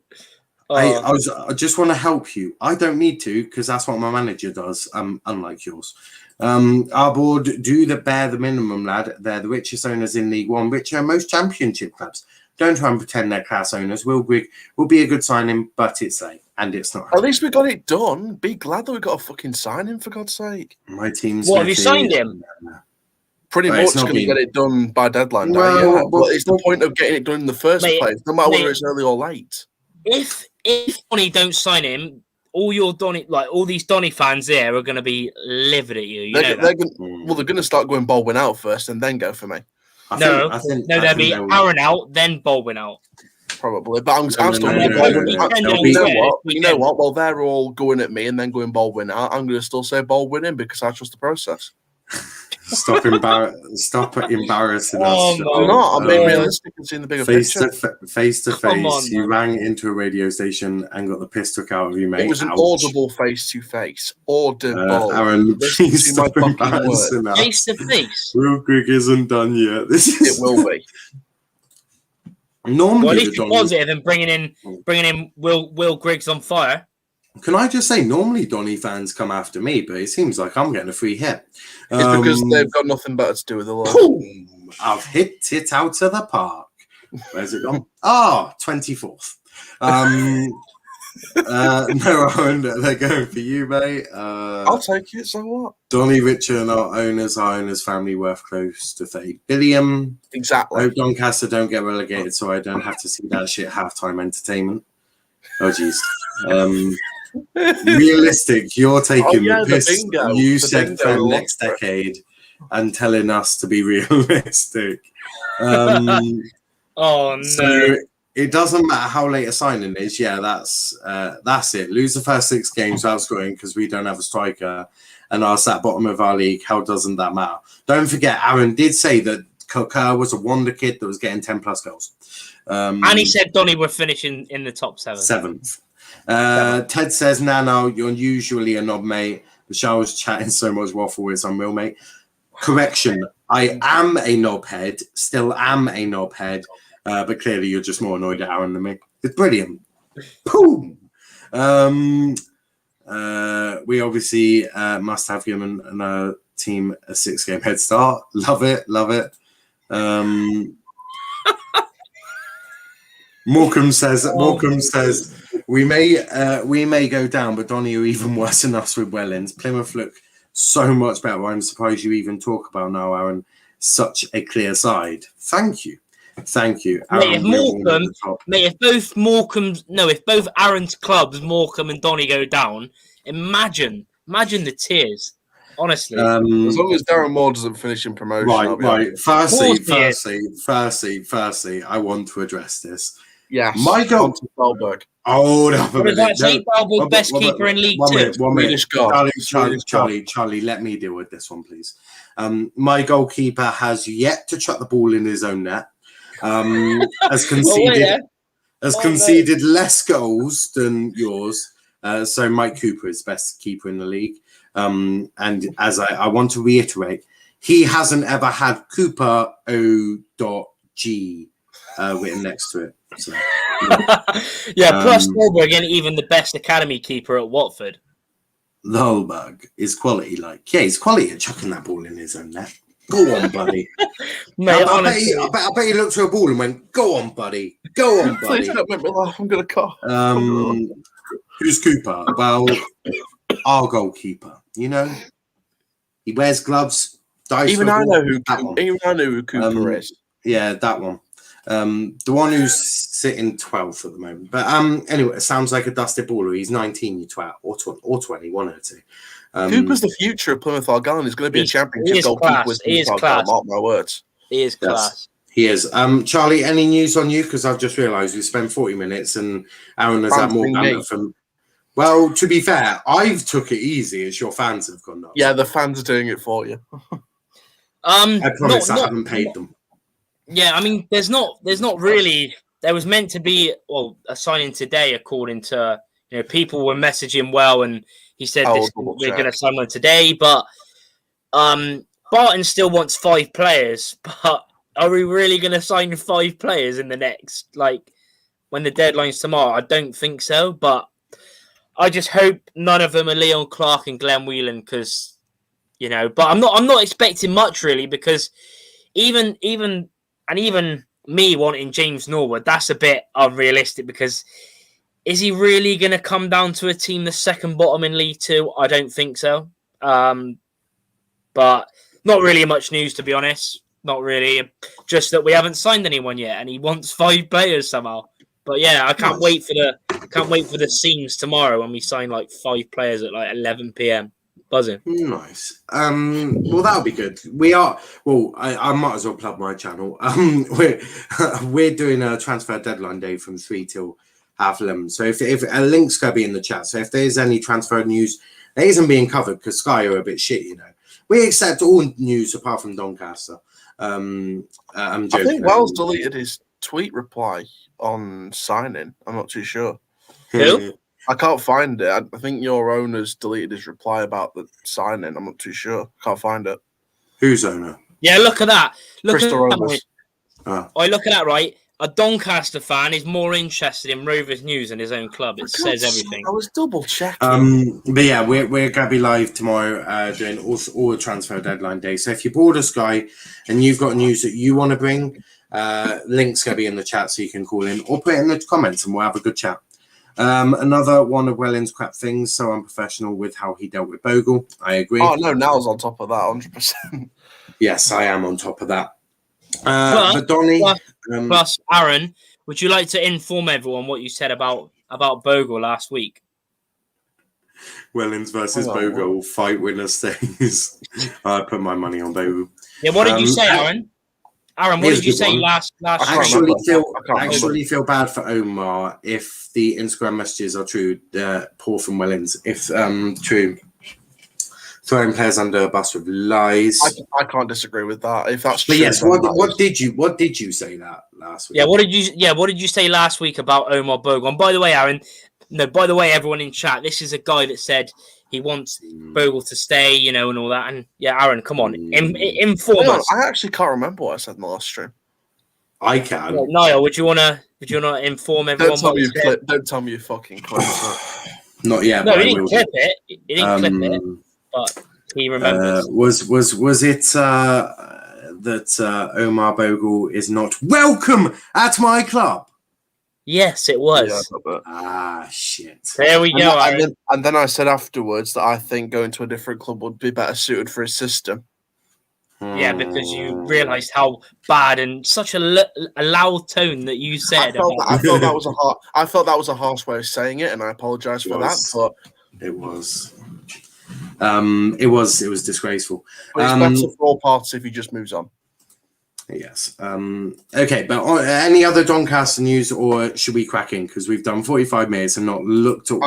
I just want to help you. I don't need to because that's what my manager does. Unlike yours. Our board do bear the minimum, lad. They're the richest owners in League One, which are most championship clubs. Don't try and pretend they're class owners. Will Grigg will be a good signing, but it's late and it's not. At least we got it done. Be glad that we got a fucking signing, for God's sake. My team's. What, have you signed him? Pretty much going to get it done by deadline day. Well, Yeah, but it's the point of getting it done in the first place, no matter whether it's early or late. If Donny don't sign him, all these Donny fans there are going to be livid at you. They're going to start going Baldwin out first and then go for me. They'll be Aaron out, then Baldwin out. Probably, but I'm still going to Baldwin. You know what? Well, they're all going at me and then going Baldwin out. I'm going to still say Baldwin in because I trust the process. Stop embarrassing us. I'm not. I'm being realistic and seeing the bigger picture. Face to face, you rang into a radio station and got the piss took out of you, mate. It was an audible face to face. Audible. Aaron, please stop embarrassing us. Face to face. Will Grigg isn't done yet. It will be. Normally, at least you're positive and bringing in Will Griggs on fire. Can I just say, normally Donny fans come after me, but it seems like I'm getting a free hit. It's because they've got nothing better to do with the Lord. Boom! I've hit it out of the park. Where's it gone? 24th. No, Aaron, they're going for you, mate. I'll take it, so what? Donny, Richard and our owners family worth close to 30 billion. Exactly. I hope Doncaster don't get relegated so I don't have to see that shit halftime entertainment. Oh, jeez. Realistic, you're taking the piss. You said for next decade and telling us to be realistic. Oh no! So it doesn't matter how late a signing is. Yeah, that's it. Lose the first 6 games without scoring because we don't have a striker and are sat bottom of our league. How doesn't that matter? Don't forget, Aaron did say that Kerr was a wonder kid that was getting 10+ goals. And he said Donny were finishing in the top 7th. Ted says, no, you're usually a knob, mate. The shower's chatting so much waffle, it's unreal, mate. Correction, I am a knobhead, still am a knobhead, but clearly you're just more annoyed at Aaron than me. It's brilliant. Boom! We obviously must have given our team a 6-game head start. Love it. Morecambe says we may go down, but Donny are even worse than us with Wellens. Plymouth look so much better. I'm surprised you even talk about now, Aaron. Such a clear side. Thank you. Aaron, if both Aaron's clubs, Morecambe and Donny, go down, imagine the tears. Honestly, as long as Darren Moore doesn't finish in promotion, right. Firstly, I want to address this. Yeah, my goal. Hold up a minute. Dahlberg, best keeper in League 2. 1 minute. Charlie, let me deal with this one, please. My goalkeeper has yet to chuck the ball in his own net. Has conceded less goals than yours, So Mike Cooper is best keeper in the league. And as I want to reiterate, he hasn't ever had Cooper O.G written next to it. So, yeah, plus Holberg and even the best academy keeper at Watford. the Holberg is quality. Like, yeah, he's quality at chucking that ball in his own net. Go on, buddy. Mate, I bet he looked to a ball and went, "Go on, buddy. Go on, buddy." Please don't make me laugh. I'm gonna cough. Who's Cooper? Well, our goalkeeper. You know, he wears gloves. Even I know who Cooper is. Yeah, that one. The one who's sitting 12th at the moment. But anyway, it sounds like a dusted baller. He's 19, you twat, or 20, one or two. Cooper's the future of Plymouth Argyle. He's going to be a championship goalkeeper with Plymouth Argyle. Mark my words. He is class. Yes, he is. Charlie, any news on you? Because I've just realised we spent 40 minutes and Aaron has had more banter from. Well, to be fair, I've took it easy as your fans have gone nuts. Yeah, the fans are doing it for you. I promise I haven't paid them. Yeah, I mean, there's not really. There was meant to be a signing today, according to people were messaging well, and he said we're going to sign one today. But Barton still wants 5 players. But are we really going to sign 5 players in the next when the deadline's tomorrow? I don't think so. But I just hope none of them are Leon Clark and Glenn Whelan, because But I'm not expecting much really, because even me wanting James Norwood, that's a bit unrealistic, because is he really going to come down to a team the second bottom in League Two? I don't think so. But not really much news, to be honest. Not really. Just that we haven't signed anyone yet, and he wants 5 players somehow. But yeah, I can't wait for the scenes tomorrow when we sign 5 players at 11 p.m. Buzzing. Nice. Well, that'll be good. We are. Well, I might as well plug my channel. We're doing a transfer deadline day from 3 till 11:30. So if a link's gonna be in the chat. So if there's any transfer news that isn't being covered because Sky are a bit shit, we accept all news apart from Doncaster. I'm joking. I think Wells deleted his tweet reply on signing. I'm not too sure. Who? I can't find it. I think your owner's deleted his reply about the signing. I'm not too sure. Can't find it. Whose owner? Yeah, look at that. Look Crystal at Rovers. that. Look at that, right? A Doncaster fan is more interested in Rovers news than his own club. It says everything. I was double checking. But yeah, we're going to be live tomorrow doing all the transfer deadline day. So if you're bored of Sky and you've got news that you want to bring, link's going to be in the chat so you can call in or put it in the comments and we'll have a good chat. Another one of Welling's crap things, so unprofessional with how he dealt with Bogle. I agree. Oh, no, Now's on top of that, 100%. Yes, I am on top of that. But Donny... Plus, Aaron, would you like to inform everyone what you said about Bogle last week? Wellings versus Bogle, fight winner stays. I put my money on Bogle. Yeah, what did you say, Aaron? Aaron, what did you say last I actually feel bad for Omar if the Instagram messages are true. Paul from Wellings, if true, throwing players under a bus with lies. I can't disagree with that. If that's true, but yes, what did you say that last week? Yeah, what did you say last week about Omar Bogle? And by the way, Aaron, everyone in chat, this is a guy that said he wants Bogle to stay, and all that. And yeah, Aaron, come on, inform us. I actually can't remember what I said in the last stream. I can. Yeah, Niall, would you wanna inform everyone? Don't tell me you fucking clipped it. Not yet. No, he didn't clip it. He didn't clip it, but he remembers. Was it that Omar Bogle is not welcome at my club? Yes, it was. Yeah, shit. There we go. And then I said afterwards that I think going to a different club would be better suited for his system. Yeah, because you realised how bad and such a loud tone that you said. I felt that was a harsh way of saying it, and I apologise for that. But it was. It was disgraceful. But it's better for all parties if he just moves on. Yes. Okay, but any other Doncaster news, or should we crack in because we've done 45 minutes and not looked at?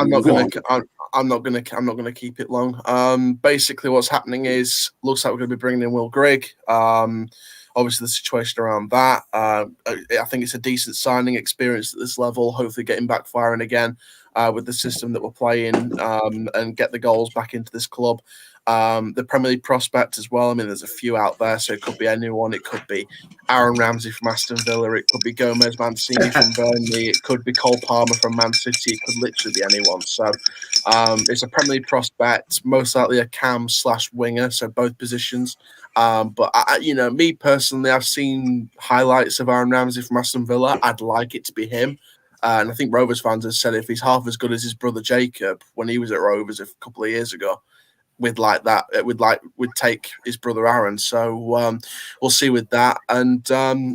I'm not gonna keep it long. Basically, what's happening is looks like we're gonna be bringing in Will Grigg. obviously the situation around that. I think it's a decent signing experience at this level. Hopefully, getting back firing again with the system that we're playing and get the goals back into this club. The Premier League prospect as well. I mean, there's a few out there, so it could be anyone. It could be Aaron Ramsey from Aston Villa. It could be Gomez Mancini from Burnley. It could be Cole Palmer from Man City. It could literally be anyone. So it's a Premier League prospect, most likely a cam/winger, so both positions. But me personally, I've seen highlights of Aaron Ramsey from Aston Villa. I'd like it to be him. And I think Rovers fans have said if he's half as good as his brother Jacob when he was at Rovers a couple of years ago, we'd take his brother Aaron. So we'll see with that. And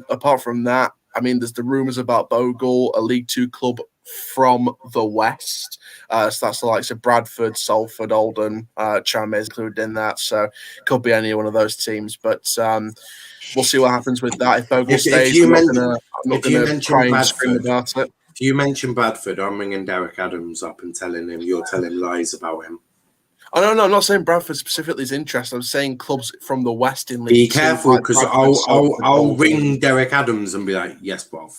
apart from that, I mean, there's the rumours about Bogle, a League Two club from the West. So that's the likes of Bradford, Salford, Oldham, Tranmere included in that. So it could be any one of those teams. But we'll see what happens with that. If Bogle stays, I'm not going to cry and scream about it. If you mention Bradford, I'm ringing Derek Adams up and telling him you're telling lies about him. Oh, no, I'm not saying Bradford specifically is interested. I'm saying clubs from the West in League. Be careful, because I'll ring Derek Adams and be like, yes, Bob.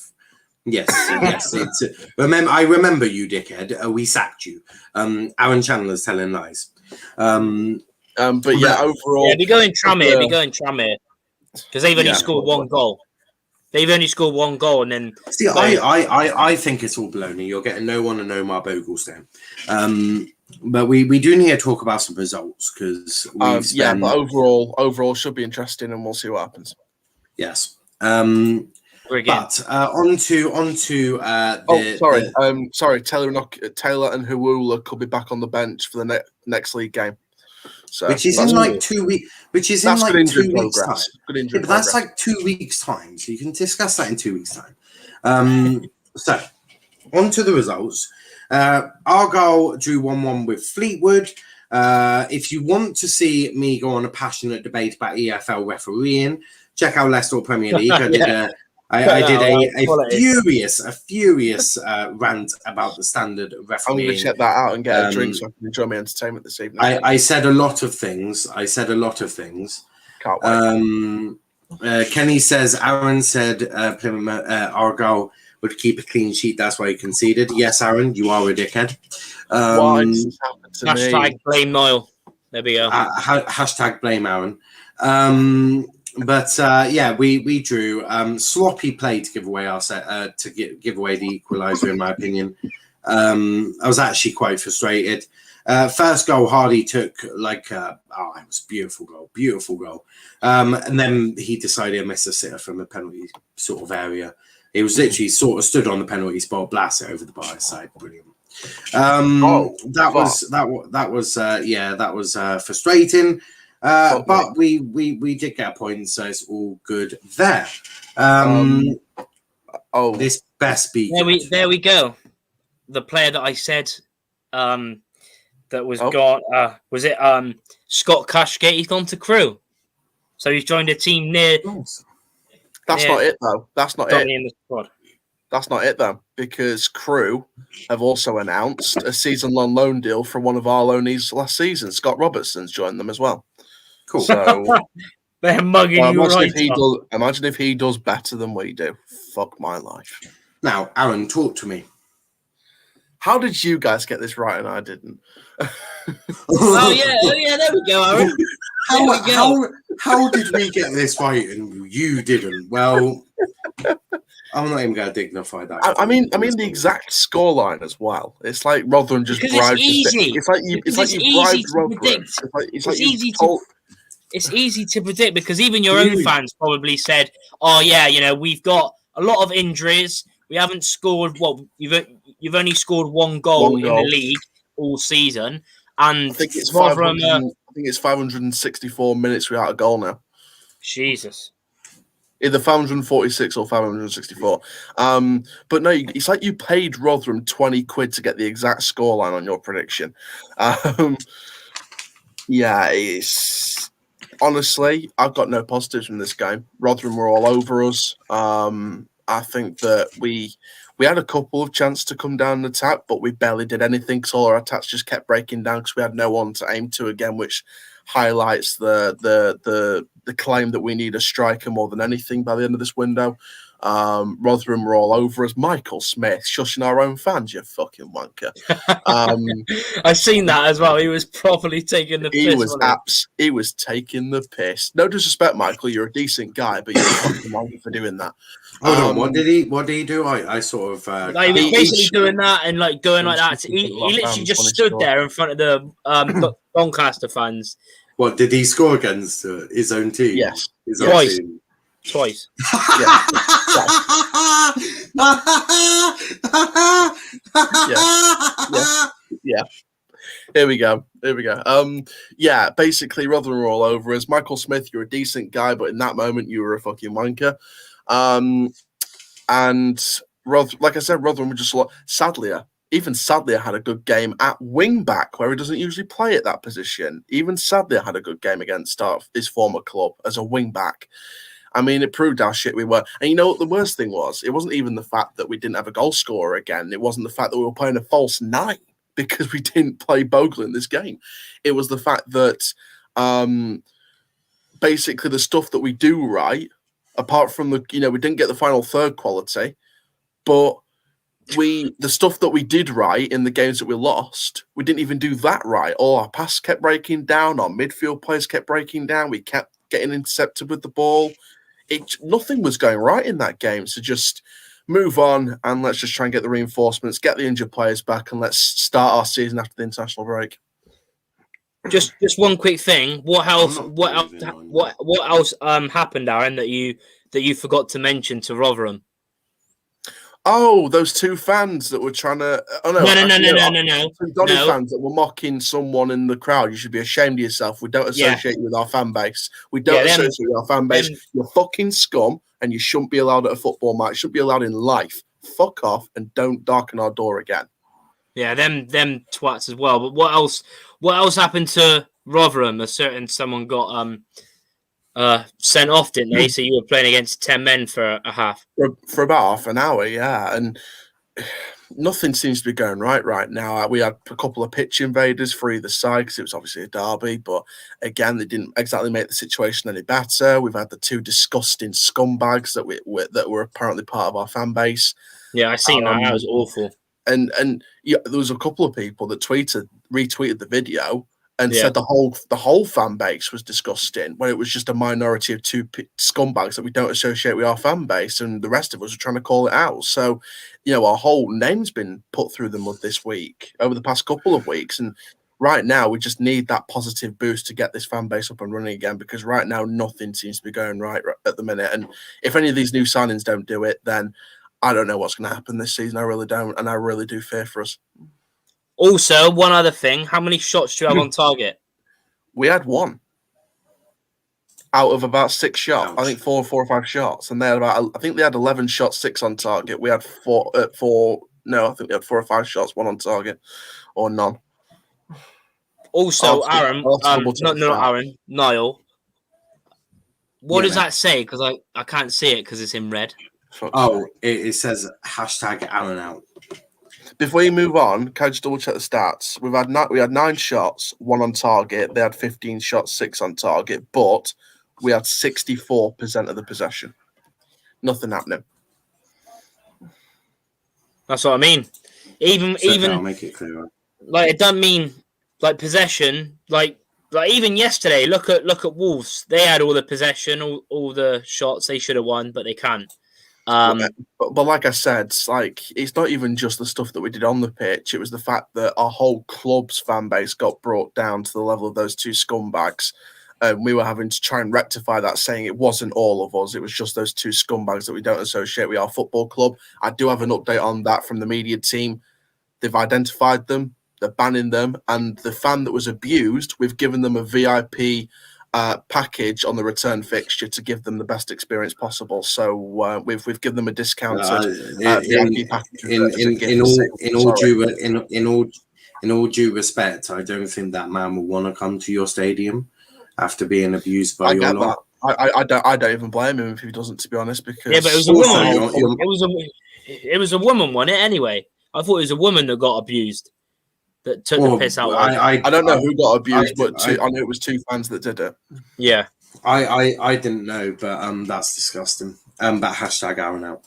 Yes. I remember you, dickhead. We sacked you. Aaron Chandler's telling lies. But overall, be going Tranmere, because they've only scored one goal. They've only scored one goal, and then see, I think it's all baloney. You're getting no one and no Omar Bogle stand. But we do need to talk about some results because but overall should be interesting, and we'll see what happens. Yes. But on to sorry. Taylor and Huula could be back on the bench for the next league game. So which is in like 2 weeks. Which is in like 2 weeks' time. But that's like 2 weeks' time, so you can discuss that in 2 weeks' time. So on to the results. Argyle drew 1-1 with Fleetwood. If you want to see me go on a passionate debate about EFL refereeing, check out Leicester Premier League. I did a furious rant about the standard refereeing. I'm going to check that out and get a drink so I can enjoy my entertainment this evening. I said a lot of things. Can't wait. Kenny says, Aaron said Argyle would keep a clean sheet. That's why he conceded. Yes, Aaron, you are a dickhead. Why does this happen to hashtag me? blame Niall. There we go. Hashtag blame Aaron. But we drew. Sloppy play to give away our set, give away the equaliser, in my opinion. I was actually quite frustrated. First goal, Hardy took it was beautiful goal. And then he decided to miss a sitter from a penalty sort of area. He was literally sort of stood on the penalty spot, blast it over the bar side. Brilliant. That was frustrating. But we did get a point, so it's all good there. This best be there we go. The player that I said that was gone was it Scott Cashgate? He's gone to Crewe, so he's joined a team near. That's not it though. That's not it. In the squad. That's not it though, because Crewe have also announced a season-long loan deal from one of our loanees last season. Scott Robertson's joined them as well. Cool. So they're mugging you right. Imagine if he does better than we do. Fuck my life. Now, Aaron, talk to me. How did you guys get this right and I didn't? Oh yeah, there we go, Aaron. How did we get this right and you didn't? Well, I'm not even going to dignify that. I mean the exact scoreline as well. It's like Rotherham just bribed. It's like you bribed Rotherham. It's easy to predict because even your own fans probably said, "Oh yeah, we've got a lot of injuries. We haven't scored. Well, you've only scored one goal in the league all season, and I think it's 564 minutes without a goal now. Jesus, either 546 or 564. But no, it's like you paid Rotherham 20 quid to get the exact scoreline on your prediction. It's honestly, I've got no positives from this game. Rotherham were all over us. I think that we had a couple of chances to come down and attack, but we barely did anything because all our attacks just kept breaking down because we had no one to aim to again, which highlights the the claim that we need a striker more than anything by the end of this window. Rotherham were all over us. Michael Smith shushing our own fans, you fucking wanker. I've seen that as well. He was properly taking the piss. He was taking the piss. No disrespect, Michael. You're a decent guy, but you're a fucking wanker for doing that. Hold on, what did he do? I sort of he was basically doing that and like going like that. He literally just stood there in front of the Doncaster fans. What did he score against his own team? Yes, Twice. Yeah. Here we go. Basically, Rotherham were all over us. Michael Smith, you're a decent guy, but in that moment, you were a fucking wanker. Like I said, Rotherham were just Sadlier had a good game at wing back, where he doesn't usually play at that position. Even Sadlier had a good game against his former club as a wing back. I mean, it proved how shit we were. And you know what the worst thing was? It wasn't even the fact that we didn't have a goal scorer again. It wasn't the fact that we were playing a false 9 because we didn't play Bogle in this game. It was the fact that basically the stuff that we do right, apart from we didn't get the final third quality, but the stuff that we did right in the games that we lost, we didn't even do that right. All our pass kept breaking down. Our midfield players kept breaking down. We kept getting intercepted with the ball. Nothing was going right in that game. So just move on and let's just try and get the reinforcements, get the injured players back, and let's start our season after the international break. Just one quick thing. What else happened, Aaron, that you forgot to mention to Rotherham? Oh, those two fans that were trying to... Oh, no. No. Donny fans that were mocking someone in the crowd. You should be ashamed of yourself. We don't associate you with our fan base. We don't associate with our fan base. You're fucking scum, and you shouldn't be allowed at a football match. You shouldn't be allowed in life. Fuck off, and don't darken our door again. Yeah, them twats as well. But what else happened to Rotherham? Someone got... sent off, didn't they? So you were playing against 10 men for a half. For about half an hour, yeah. And nothing seems to be going right now. We had a couple of pitch invaders for either side because it was obviously a derby. But again, they didn't exactly make the situation any better. We've had the two disgusting scumbags that were apparently part of our fan base. Yeah, I seen that. That was awful. And there was a couple of people that retweeted the video and said the whole fan base was disgusting, when it was just a minority of two scumbags that we don't associate with our fan base, and the rest of us are trying to call it out. So, our whole name's been put through the mud this week, over the past couple of weeks, and right now we just need that positive boost to get this fan base up and running again, because right now nothing seems to be going right at the minute. And if any of these new signings don't do it, then I don't know what's going to happen this season. I really don't, and I really do fear for us. Also, one other thing, how many shots do you have on target? We had one out of about 6 shots. I think four or 5 shots, and they had they had 11 shots, 6 on target. We had 4 I think we had 4 or 5 shots, 1 on target, or none. Also, Aaron, Niall. What does that say? Because I can't see it because it's in red. It says #Aaron out. Before you move on, can I just double check the stats? We had 9 shots, 1 on target. They had 15 shots, 6 on target, but we had 64% of the possession. Nothing happening. That's what I mean. Even I'll make it clearer. Like, it doesn't mean like possession. Like even yesterday, look at Wolves. They had all the possession, all the shots. They should have won, but they can't. But like I said, it's not even just the stuff that we did on the pitch. It was the fact that our whole club's fan base got brought down to the level of those two scumbags. And we were having to try and rectify that, saying it wasn't all of us. It was just those two scumbags that we don't associate with our football club. I do have an update on that from the media team. They've identified them. They're banning them. And the fan that was abused, we've given them a VIP package on the return fixture to give them the best experience possible. So we've given them a discount. In all due respect, I don't think that man will want to come to your stadium after being abused by your lot. I don't even blame him if he doesn't, to be honest. Because but it was a woman. It was a woman, wasn't it? Anyway, I thought it was a woman that got abused. That took the piss out. I don't know who got abused, but I know it was 2 fans that did it. Yeah. I didn't know, but that's disgusting. But hashtag Aaron out.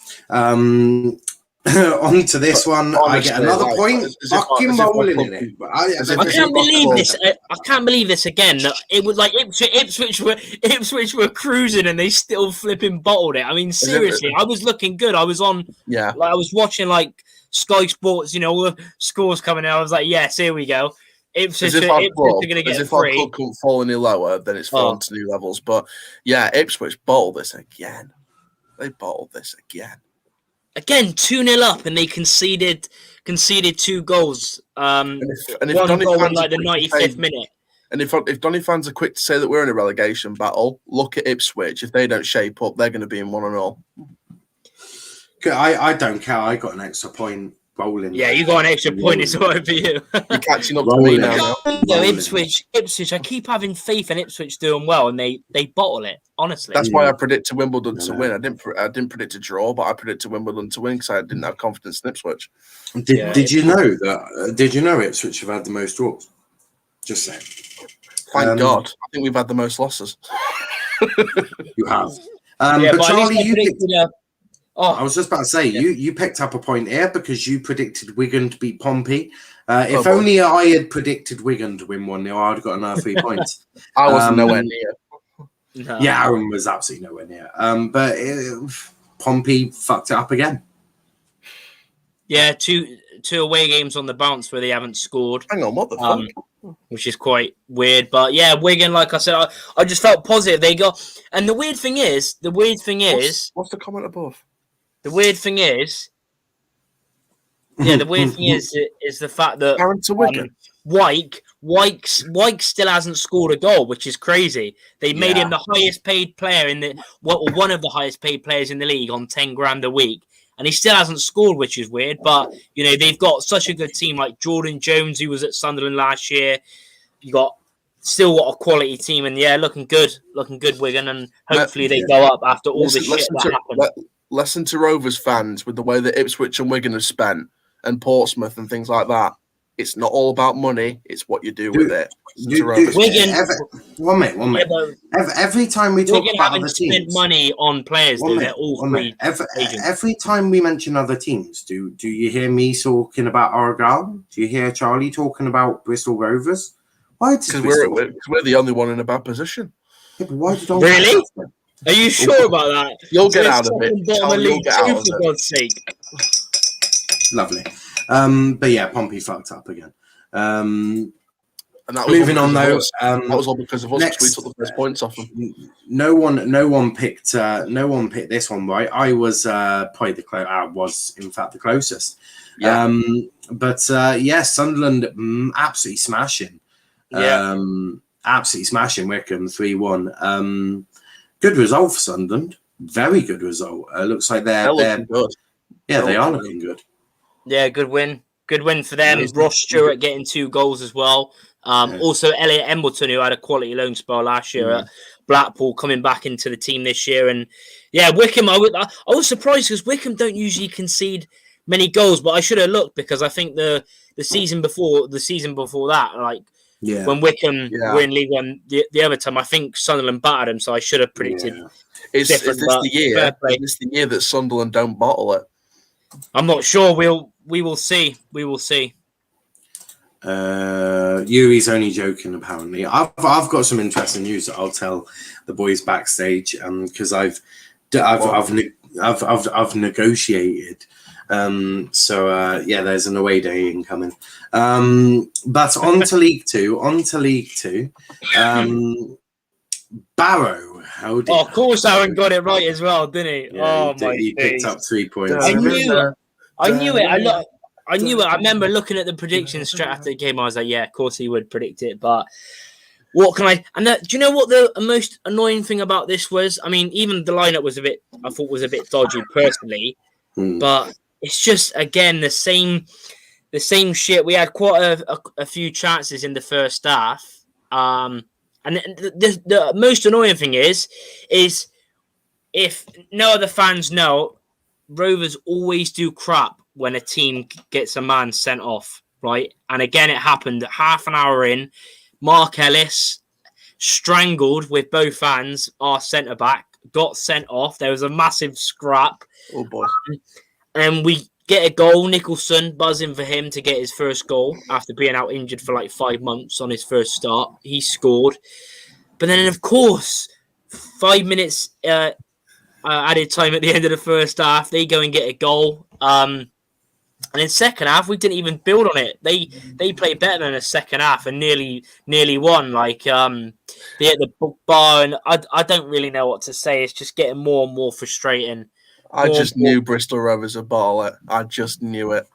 On to this one. Honestly, I get another point. Fucking bowling in it. I can't believe this. I can't believe this again. It was like Ipswich were cruising and they still flipping bottled it. I mean, seriously, I was looking good. I was on. Yeah. Like I was watching like Sky Sports. All the scores coming out. I was like, yes, here we go. Ipswich are going to get free. If our club couldn't fall any lower, then it's fallen to new levels. But yeah, Ipswich bottled this again. They bottled this again. Again, 2-0 up, and they conceded 2 goals. And if one goal in like the 95th minute. And if Donny fans are quick to say that we're in a relegation battle, look at Ipswich. If they don't shape up, they're going to be in 1-0. I don't care. I got an extra point bowling. Yeah, you got an extra point. It's all right for you. You're catching up to me now. No, Ipswich. I keep having faith in Ipswich doing well, and they bottle it. Honestly, that's why I predicted Wimbledon to win. I didn't predict a draw, but I predicted Wimbledon to win because I didn't have confidence in Ipswich. Did you know that? Did you know Ipswich have had the most draws? Just saying. Thank God. I think we've had the most losses. You have. But Charlie, you predicted I was just about to say, you picked up a point here because you predicted Wigan to beat Pompey. If only I had predicted Wigan to win 1-0, I'd have got another 3 points. I wasn't nowhere near. No. Yeah, Aaron was absolutely nowhere near. But Pompey fucked it up again. Yeah, two away games on the bounce where they haven't scored. Hang on, what the fuck? Which is quite weird. But yeah, Wigan, like I said, I just felt positive. They got, and the weird thing is, what's the comment above? The weird thing is, is the fact that Aaron to Wigan. Wyke still hasn't scored a goal, which is crazy. They made him the highest paid player one of the highest paid players in the league on 10 grand a week, and he still hasn't scored, which is weird. But they've got such a good team like Jordan Jones, who was at Sunderland last year. You still got a quality team, and looking good, Wigan, and hopefully they go up after all the shit that happened. Listen to Rovers fans with the way that Ipswich and Wigan have spent, and Portsmouth and things like that. It's not all about money; it's what you do with it. Wigan. One minute. Every time we talk about other teams, spent money on players. They're all free. Every time we mention other teams, do you hear me talking about Argyle? Do you hear Charlie talking about Bristol Rovers? Why? Because we're the only one in a bad position. Yeah, but why did really? Are you sure about that? You'll get out of it. You'll get out of it. For God's sake. Lovely. But yeah, Pompey fucked up again. And that was moving on though. That was all because of us. Next, we took the first points off them. No one picked this one right. I was probably was in fact the closest. Yeah. Sunderland absolutely smashing. Yeah. Absolutely smashing Wickham 3-1. Good result for Sunderland. Very good result. Looks like they're good. Yeah, they are looking good. Yeah, good win. Good win for them. Ross Stewart getting 2 goals as well. Also, Elliot Embleton, who had a quality loan spell last year at Blackpool, coming back into the team this year. And yeah, Wickham, I was surprised because Wickham don't usually concede many goals, but I should have looked because I think the season before that, when Wickham were in League One the other time, I think Sunderland battered them, so I should have predicted. Is this the year that Sunderland don't bottle it? I'm not sure. We will see. We will see. Yuri's only joking. Apparently, I've got some interesting news that I'll tell the boys backstage. Because I've negotiated. There's an away day incoming. But on to League Two. BAAROW. Of course, Aaron got it right as well, didn't he? Yeah, he picked up 3 points. I knew it. I knew it. I remember looking at the predictions straight after the game. I was like, yeah, of course he would predict it. But what can I? And do you know what the most annoying thing about this was? I mean, even the lineup was a bit dodgy personally. But it's just again the same shit. We had quite a few chances in the first half. And the most annoying thing is if no other fans know, Rovers always do crap when a team gets a man sent off, right? And again, it happened half an hour in. Mark Ellis strangled with both hands our centre back, got sent off. There was a massive scrap. Oh boy! And we get a goal. Nicholson buzzing for him to get his first goal after being out injured for like 5 months on his first start. He scored, but then of course, 5 minutes added time at the end of the first half, they go and get a goal. And in second half, we didn't even build on it. They played better than the second half and nearly won. Like they hit the bar, and I don't really know what to say. It's just getting more and more frustrating. I just knew Bristol Rovers would bottle it. I just knew it.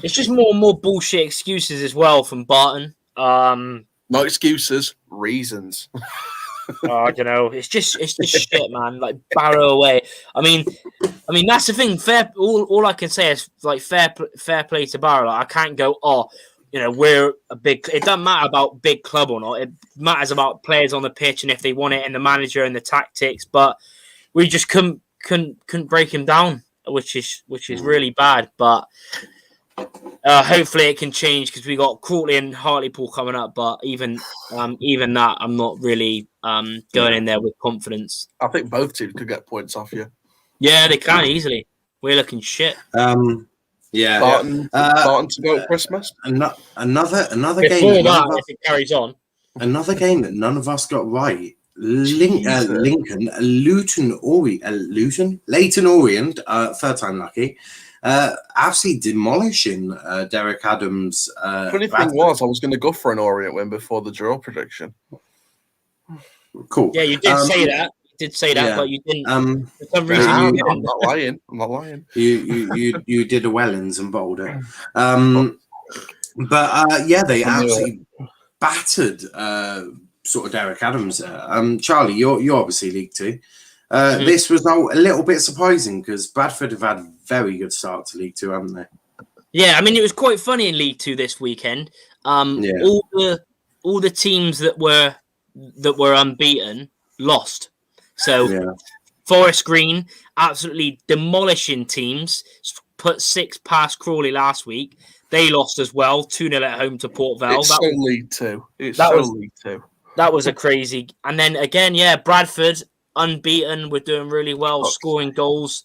It's just more and more bullshit excuses as well from Barton. Not excuses, reasons. I don't know. It's just shit, man. Like BAAROW away. I mean that's the thing. Fair. All I can say is like fair play to BAAROW. Like, I can't go. Oh, we're a big. It doesn't matter about big club or not. It matters about players on the pitch and if they want it, and the manager and the tactics. But we just couldn't break him down, which is really bad. But hopefully it can change because we got Crawley and Hartlepool coming up. But even that, I'm not really going in there with confidence. I think both teams could get points off you. Yeah, they can easily. We're looking shit. Barton to go at Christmas. Another Before game. That, if it carries on. Another game that none of us got right. Lincoln, Leyton Orient, third time lucky. Absolutely demolishing Derek Adams. Funny thing was, I was going to go for an Orient win before the draw prediction. Cool. Yeah, you did say that. You did say that, yeah. But you didn't. For some reason, I'm not lying. I'm not lying. You did a Wellens and bowled it. They absolutely battered sort of Derek Adams. Charlie, you're obviously League Two. This result a little bit surprising because Bradford have had a very good start to League Two, haven't they? Yeah, I mean it was quite funny in League Two this weekend. All the teams that were unbeaten lost. So Forest Green absolutely demolishing teams. Put 6 past Crawley last week. They lost as well. 2-0 at home to Port Vale. It's so League Two. League Two. That was a crazy. And then again, Bradford unbeaten. We're doing really well, scoring goals.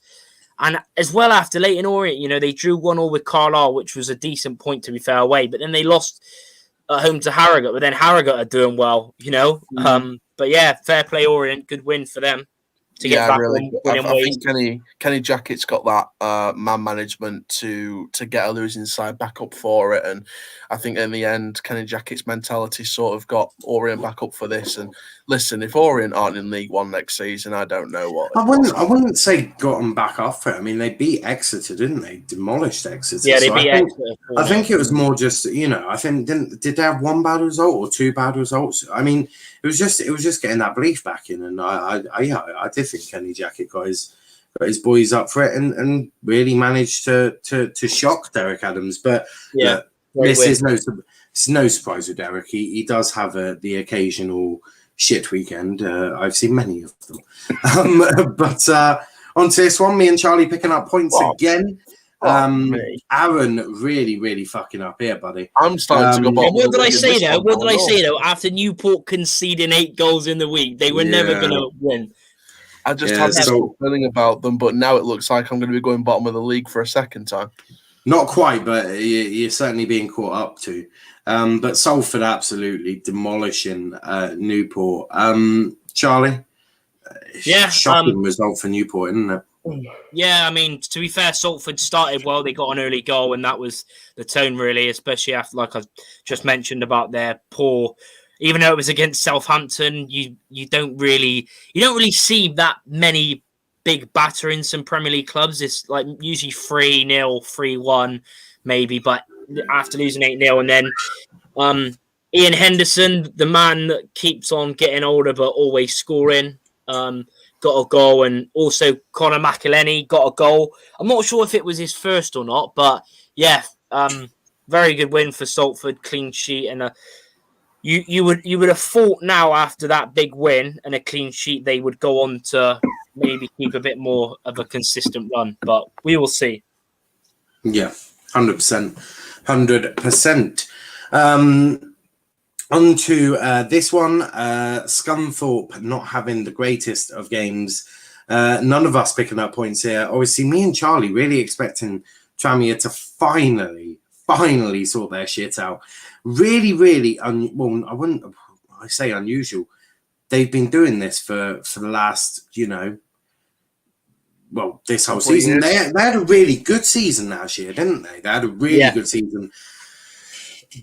And as well after Leyton Orient, they drew 1-1 with Carlisle, which was a decent point to be fair away. But then they lost at home to Harrogate. But then Harrogate are doing well, But yeah, fair play Orient, good win for them to get back really. I think Kenny Jackett's got that man management to get a losing side back up for it, and I think in the end, Kenny Jackett's mentality sort of got Orient back up for this. And listen, if Orient aren't in League One next season, I don't know what. I wouldn't say got them back up for it. I mean, they beat Exeter, didn't they? Demolished Exeter. Yeah, they beat Exeter. I think it was more just I think did they have one bad result or 2 bad results? I mean, it was just getting that belief back in, and I did think Kenny Jackett got his boys up for it and really managed to shock Derek Adams. But this is no surprise with Derek. He does have the occasional shit weekend. I've seen many of them. But on to this one, me and Charlie picking up points again. Aaron really fucking up here, buddy. I'm starting to go back. What did I say though? After Newport conceding 8 goals in the week, they were never going to win. I just had this feeling about them, but now it looks like I'm going to be going bottom of the league for a second time. Not quite, but you're certainly being caught up to. But Salford absolutely demolishing Newport. Charlie? Shocking result for Newport, isn't it? Yeah, I mean, to be fair, Salford started well. They got an early goal, and that was the tone, really, especially after, like I just mentioned, about their poor. Even though it was against Southampton, you don't really see that many big batterings in Premier League clubs. It's like usually 3-0, 3-1, maybe. But after losing 8-0, and then Ian Henderson, the man that keeps on getting older but always scoring, got a goal, and also Conor McElhenney got a goal. I'm not sure if it was his first or not, but yeah, very good win for Salford, clean sheet, and you would have thought now after that big win and a clean sheet they would go on to maybe keep a bit more of a consistent run, but we will see. Yeah, 100%. On to this one. Scunthorpe not having the greatest of games. None of us picking up points here. Obviously, me and Charlie really expecting Tranmere to finally sort their shit out. Really, I say unusual. They've been doing this for the last, this whole season. They had a really good season last year, didn't they? They had a really good season.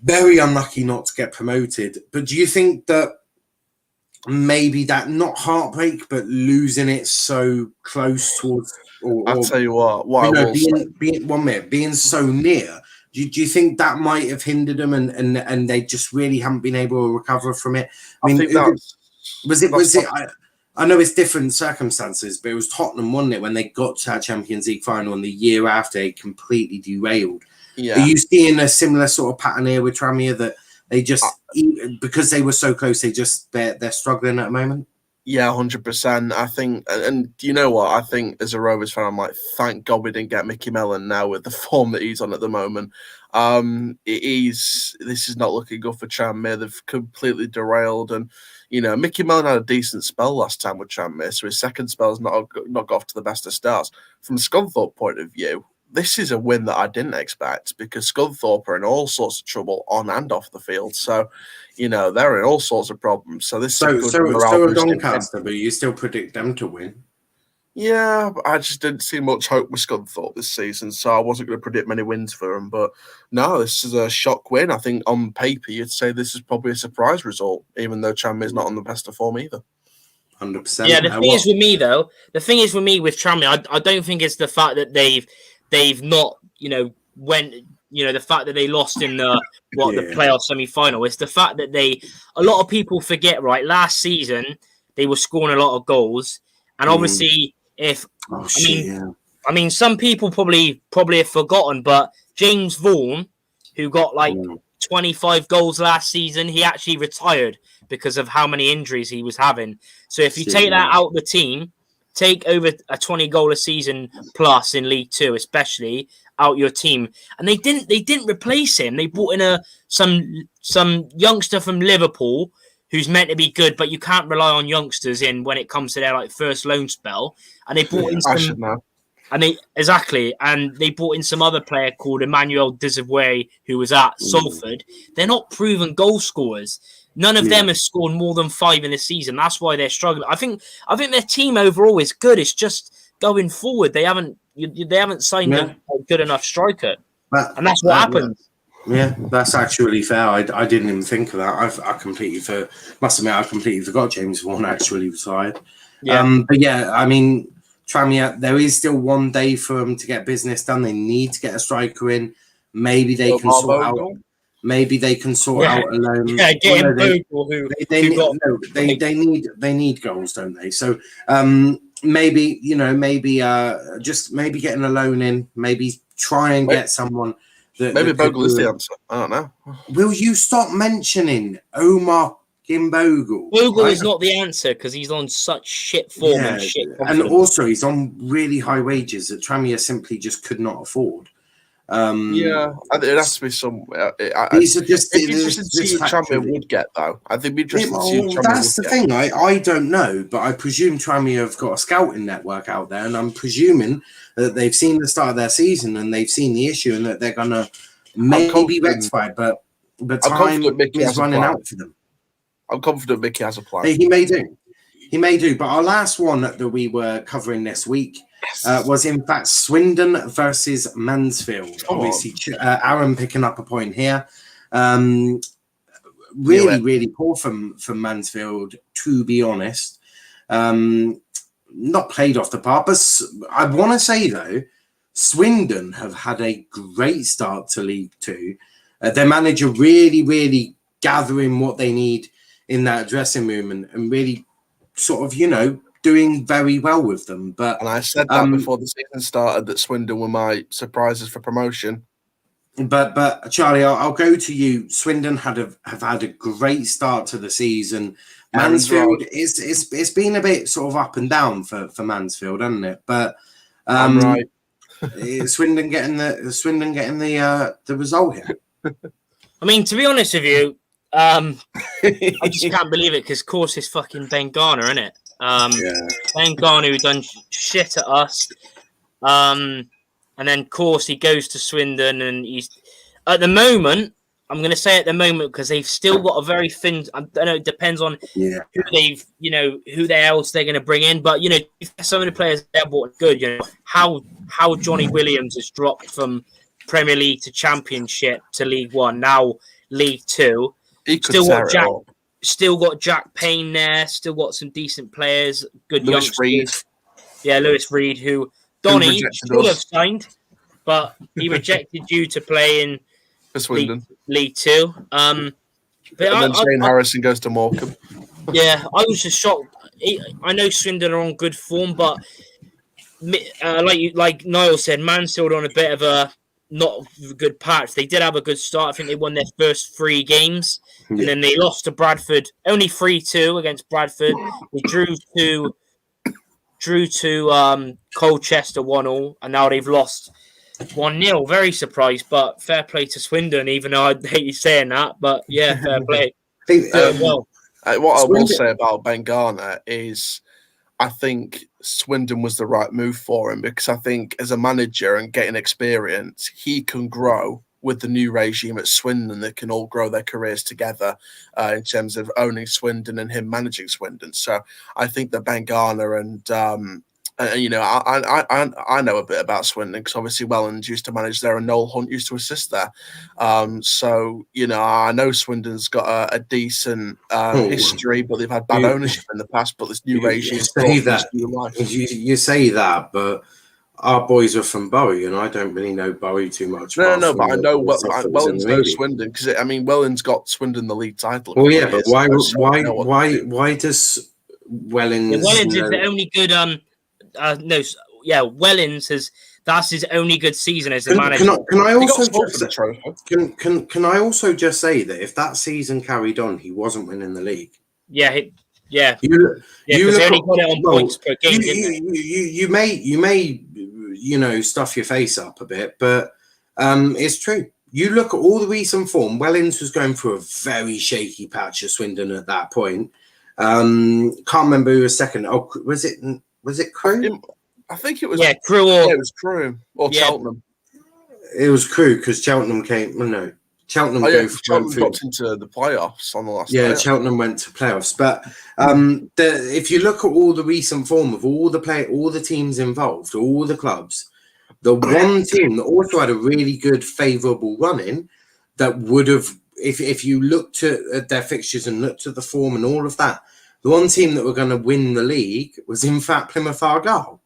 Very unlucky not to get promoted. But do you think that maybe that, not heartbreak, but losing it so close towards, I'll tell you what being so near, do you think that might have hindered them and they just really haven't been able to recover from it? I know it's different circumstances, but it was Tottenham, wasn't it, when they got to our Champions League final and the year after it completely derailed. Yeah. Are you seeing a similar sort of pattern here with Tranmere, that they just, because they were so close, they're struggling at the moment? Yeah, 100%. I think, and you know what? I think as a Rovers fan, I'm like, thank God we didn't get Mickey Mellon now with the form that he's on at the moment. This is not looking good for Tranmere. They've completely derailed, and Mickey Mellon had a decent spell last time with Tranmere, so his second spell's not got off to the best of starts. From Scunthorpe point of view, this is a win that I didn't expect, because Scunthorpe are in all sorts of trouble on and off the field. So, they're in all sorts of problems. So this is so Doncaster, but you still predict them to win. Yeah, but I just didn't see much hope with Scunthorpe this season, so I wasn't going to predict many wins for them. But no, this is a shock win. I think on paper you'd say this is probably a surprise result, even though Tranmere's not on the best of form either. 100%. Yeah, the thing is with me though, with Tranmere, I don't think it's the fact that they've not, the fact that they lost in the playoff semi-final. It's the fact that a lot of people forget, right? Last season, they were scoring a lot of goals. And obviously, some people probably have forgotten, but James Vaughan, who got 25 goals last season, he actually retired because of how many injuries he was having. So if you take that out of the team, take over a 20 goal a season plus in League Two, especially out your team, and they didn't replace him. They brought in some youngster from Liverpool who's meant to be good, but you can't rely on youngsters when it comes to their first loan spell. And they brought in they brought in some other player called Emmanuel Desavoye, who was at Salford. They're not proven goal scorers. None of them have scored more than 5 in a season. That's why they're struggling. I think their team overall is good. It's just going forward. They haven't signed a good enough striker, and that's what happens. Yeah, that's actually fair. I didn't even think of that. I completely forgot James Vaughan actually retired. Yeah. But yeah, I mean, Tranmere, there is still one day for them to get business done. They need to get a striker in. Maybe they can sort out. Maybe they can sort out alone. Yeah, they need goals, don't they? So maybe getting a loan in. Maybe try and get someone. Maybe Bogle is the answer. I don't know. Will you stop mentioning Omar Bogle? Bogle is not the answer because he's on such shit form and shit confidence. And also he's on really high wages that Tranmere simply just could not afford. It has to be somewhere. These are just interesting to see what Tranmere would get, though. I think it'd be interesting to see what Tranmere that's the thing. I don't know, but I presume Tranmere have got a scouting network out there, and I'm presuming that they've seen the start of their season and they've seen the issue and that they're gonna maybe rectify it, but time is running out for them. I'm confident Mickey has a plan. He may do. But our last one that we were covering this week was in fact Swindon versus Mansfield. Obviously, Aaron picking up a point here. Really poor from Mansfield, to be honest. Not played off the park, but I want to say though, Swindon have had a great start to League Two. Their manager really gathering what they need in that dressing room and really sort of, doing very well with them. And I said that before the season started, that Swindon were my surprises for promotion. But Charlie, I'll go to you. Swindon have had a great start to the season. Mansfield, it's been a bit sort of up and down for Mansfield, hasn't it? But I'm right. Swindon getting the result here. I mean, to be honest with you, I just can't believe it because, of course, it's fucking Ben Garner, isn't it? Ben Garner who done shit at us. And then, of course, he goes to Swindon, and he's at the moment. I'm going to say at the moment because they've still got a very thin. I don't know. It depends on who they've, who else they're going to bring in. But some of the players they're bought good. How Johnny Williams has dropped from Premier League to Championship to League One, now League Two. Still got Jack Payne there. Still got some decent players. Good Lewis youngsters. Reed. Yeah, Lewis Reed, who Donny should have signed, but he rejected you to play in League Two. But then Shane Harrison goes to Morecambe. Yeah, I was just shocked. I know Swindon are on good form, but like Niall said, Mansfield on a bit of a not good patch. They did have a good start. I think they won their first 3 games, and then they lost to Bradford, only 3-2 against Bradford. They drew to Colchester 1-1, and now they've lost 1-0. Very surprised, but fair play to Swindon, even though I hate you saying that. But yeah, fair play. What I will say about Ben Garner is I think Swindon was the right move for him, because I think as a manager and getting experience, he can grow with the new regime at Swindon. They can all grow their careers together in terms of owning Swindon and him managing Swindon. So I think that Ben Garner and I know a bit about Swindon because obviously Welland used to manage there and Noel Hunt used to assist there. So I know Swindon's got a decent history, but they've had bad ownership in the past. But this new regime, you say that, but our boys are from Bury, and I don't really know Bury too much. No, but I know Welland's no Swindon because Welland's got Swindon the league title. Well, yeah, but why does Wellens? Wellens is the only good. Wellens that's his only good season as a manager. Can I also just say that if that season carried on, he wasn't winning the league. Yeah. You only got it on points per game. You may stuff your face up a bit, but it's true. You look at all the recent form. Wellens was going through a very shaky patch at Swindon at that point. Can't remember who was second. Oh, was it Crewe? I think it was. Yeah, Crewe. It was Crewe or Cheltenham. It was Crewe because Cheltenham came. Well, no, Cheltenham. Cheltenham got into the playoffs on the last. Yeah, Cheltenham went to playoffs. But if you look at all the recent form of all the teams involved, all the clubs, the one team that also had a really good favourable run in, that would have, if you looked at their fixtures and looked at the form and all of that, the one team that were going to win the league was in fact Plymouth Argyle.